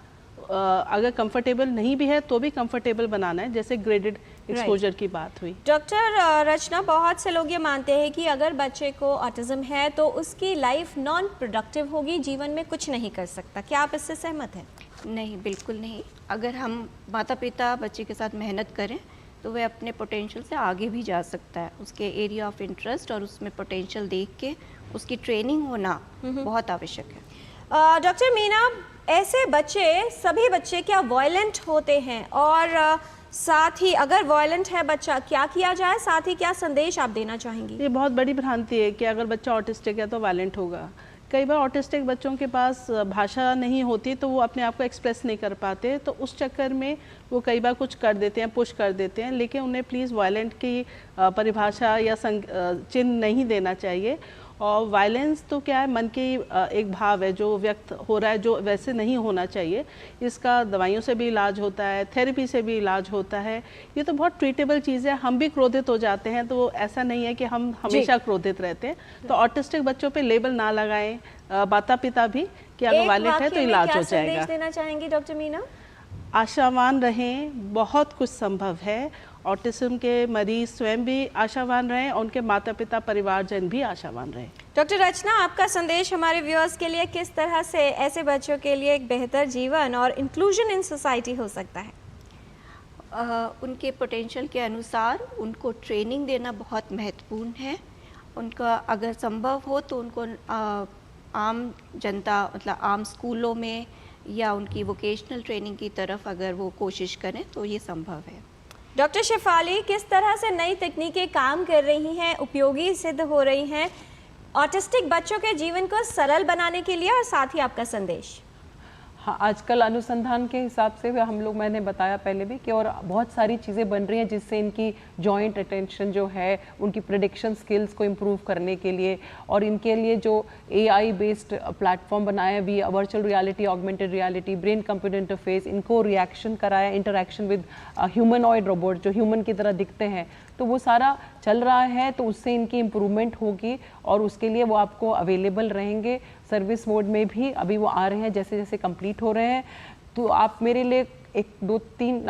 अगर कंफर्टेबल नहीं भी है तो भी कंफर्टेबल बनाना है, जैसे ग्रेडेड एक्सपोजर की बात हुई। डॉक्टर रचना, बहुत से लोग ये मानते हैं कि अगर बच्चे को ऑटिज्म है तो उसकी लाइफ नॉन प्रोडक्टिव होगी, जीवन में कुछ नहीं कर सकता। क्या आप इससे सहमत हैं? नहीं, बिल्कुल नहीं। अगर हम माता पिता बच्चे के साथ मेहनत करें तो वह अपने पोटेंशियल से आगे भी जा सकता है। उसके एरिया ऑफ इंटरेस्ट और उसमें पोटेंशियल देख के उसकी ट्रेनिंग होना बहुत आवश्यक है। डॉक्टर मीना, ऐसे बच्चे, सभी बच्चे क्या वायलेंट होते हैं? और साथ ही अगर वायलेंट है बच्चा, क्या किया जाए? साथ ही क्या संदेश आप देना चाहेंगी? ये बहुत बड़ी भ्रांति है कि अगर बच्चा ऑटिस्टिक है तो वायलेंट होगा। कई बार ऑटिस्टिक बच्चों के पास भाषा नहीं होती तो वो अपने आप को एक्सप्रेस नहीं कर पाते, तो उस चक्कर में वो कई बार कुछ कर देते हैं, पुश कर देते हैं। लेकिन उन्हें प्लीज़ वायलेंट की परिभाषा या चिन्ह नहीं देना चाहिए। और वायलेंस तो क्या है, मन की एक भाव है जो व्यक्त हो रहा है, जो वैसे नहीं होना चाहिए। इसका दवाइयों से भी इलाज होता है, थेरेपी से भी इलाज होता है। ये तो बहुत ट्रीटेबल चीज़ है। हम भी क्रोधित हो जाते हैं, तो ऐसा नहीं है कि हम हमेशा क्रोधित रहते हैं। तो ऑटिस्टिक बच्चों पे लेबल ना लगाएं, माता पिता भी, कि अगर वायलेंट है तो इलाज हो जाएगा। संदेश देना चाहेंगी डॉक्टर मीना? आशावान रहें, बहुत कुछ संभव है। ऑटिज्म के मरीज स्वयं भी आशावान रहें और उनके माता पिता परिवारजन भी आशावान रहें। डॉक्टर रचना, आपका संदेश हमारे व्यूअर्स के लिए किस तरह से ऐसे बच्चों के लिए एक बेहतर जीवन और इंक्लूजन इन सोसाइटी हो सकता है? उनके पोटेंशियल के अनुसार उनको ट्रेनिंग देना बहुत महत्वपूर्ण है। उनका अगर संभव हो तो उनको आम जनता, मतलब आम स्कूलों में या उनकी वोकेशनल ट्रेनिंग की तरफ अगर वो कोशिश करें तो ये संभव है। डॉक्टर शेफाली, किस तरह से नई तकनीकें काम कर रही हैं, उपयोगी सिद्ध हो रही हैं ऑटिस्टिक बच्चों के जीवन को सरल बनाने के लिए, और साथ ही आपका संदेश? हाँ, आजकल अनुसंधान के हिसाब से हम लोग, मैंने बताया पहले भी कि और बहुत सारी चीज़ें बन रही हैं जिससे इनकी जॉइंट अटेंशन जो है, उनकी प्रेडिक्शन स्किल्स को इम्प्रूव करने के लिए, और इनके लिए जो AI बेस्ड प्लेटफॉर्म बनाया भी, virtual reality, augmented reality, brain computer interface, इनको रिएक्शन कराया, इंटरेक्शन विद ह्यूमनॉइड रोबोट जो ह्यूमन की तरह दिखते हैं, तो वो सारा चल रहा है। तो उससे इनकी इम्प्रूवमेंट होगी और उसके लिए वो आपको अवेलेबल रहेंगे सर्विस मोड में भी। अभी वो आ रहे हैं, जैसे जैसे कंप्लीट हो रहे हैं। तो आप मेरे लिए एक दो तीन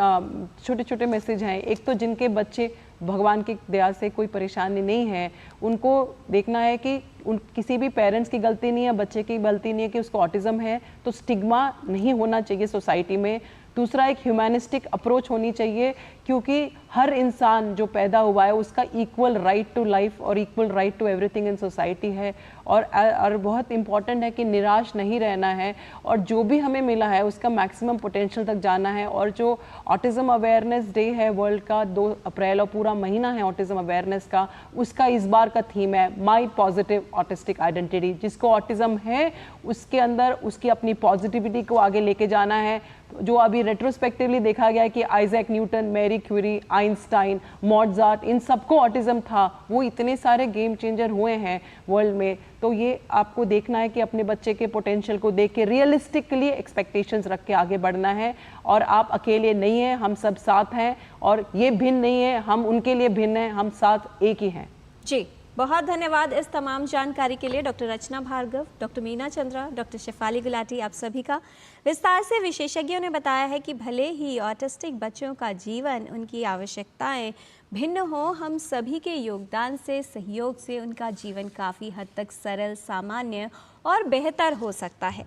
छोटे छोटे मैसेज हैं। एक तो जिनके बच्चे भगवान की दया से कोई परेशानी नहीं है, उनको देखना है कि किसी भी पेरेंट्स की गलती नहीं है, बच्चे की गलती नहीं है कि उसको ऑटिज्म है, तो स्टिग्मा नहीं होना चाहिए सोसाइटी में। दूसरा, एक ह्यूमैनिस्टिक अप्रोच होनी चाहिए, क्योंकि हर इंसान जो पैदा हुआ है उसका इक्वल राइट टू लाइफ और equal right to everything in society है। और बहुत इंपॉर्टेंट है कि निराश नहीं रहना है, और जो भी हमें मिला है उसका मैक्सिमम पोटेंशियल तक जाना है। और जो ऑटिज्म अवेयरनेस डे है वर्ल्ड का 2 अप्रैल, और पूरा महीना है ऑटिज्म अवेयरनेस का, उसका इस बार का थीम है माई पॉजिटिव ऑटिस्टिक आइडेंटिटी। जिसको ऑटिज्म है उसके अंदर उसकी अपनी पॉजिटिविटी को आगे लेके जाना है। जो अभी रेट्रोस्पेक्टिवली देखा गया है कि Isaac Newton, Marie Curie, Einstein, Mozart, इन सबको ऑटिज्म था, वो इतने सारे गेम चेंजर हुए हैं वर्ल्ड में। तो ये आपको देखना है कि अपने बच्चे के पोटेंशियल को देख के रियलिस्टिकली एक्सपेक्टेशंस रख के आगे बढ़ना है। और आप अकेले नहीं हैं, हम सब साथ हैं, और ये भिन्न नहीं है, हम उनके लिए भिन्न हैं, हम साथ एक ही हैं। जी, बहुत धन्यवाद इस तमाम जानकारी के लिए doctor Rachna Bhargava, doctor Meena Chandra, doctor Shefali Gulati, आप सभी का विस्तार से विशेषज्ञों ने बताया है कि भले ही ऑटिस्टिक बच्चों का जीवन, उनकी आवश्यकताएं भिन्न हो, हम सभी के योगदान से, सहयोग से उनका जीवन काफ़ी हद तक सरल, सामान्य और बेहतर हो सकता है।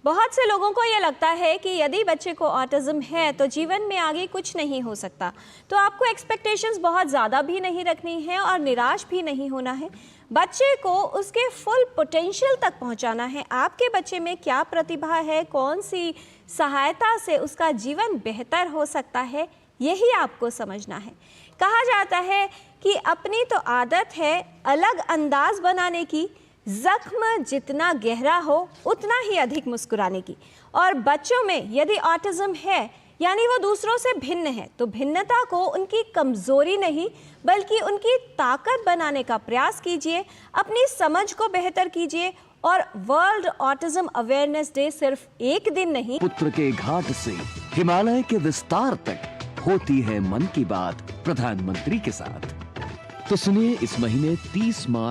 बहुत से लोगों को ये लगता है कि यदि बच्चे को ऑटिज्म है तो जीवन में आगे कुछ नहीं हो सकता, तो आपको एक्सपेक्टेशंस बहुत ज़्यादा भी नहीं रखनी है और निराश भी नहीं होना है। बच्चे को उसके फुल पोटेंशियल तक पहुंचाना है। आपके बच्चे में क्या प्रतिभा है, कौन सी सहायता से उसका जीवन बेहतर हो सकता है, यही आपको समझना है। कहा जाता है कि अपनी तो आदत है अलग अंदाज बनाने की, जख्म जितना गहरा हो उतना ही अधिक मुस्कुराने की। और बच्चों में यदि ऑटिज्म है यानी वो दूसरों से भिन्न है, तो भिन्नता को उनकी कमजोरी नहीं बल्कि उनकी ताकत बनाने का प्रयास कीजिए, अपनी समझ को बेहतर कीजिए। और वर्ल्ड ऑटिज्म अवेयरनेस डे सिर्फ एक दिन नहीं, पुत्र के घाट से हिमालय के विस्तार तक होती है मन की बात प्रधानमंत्री के साथ। तो सुनिए इस महीने 30 मार्च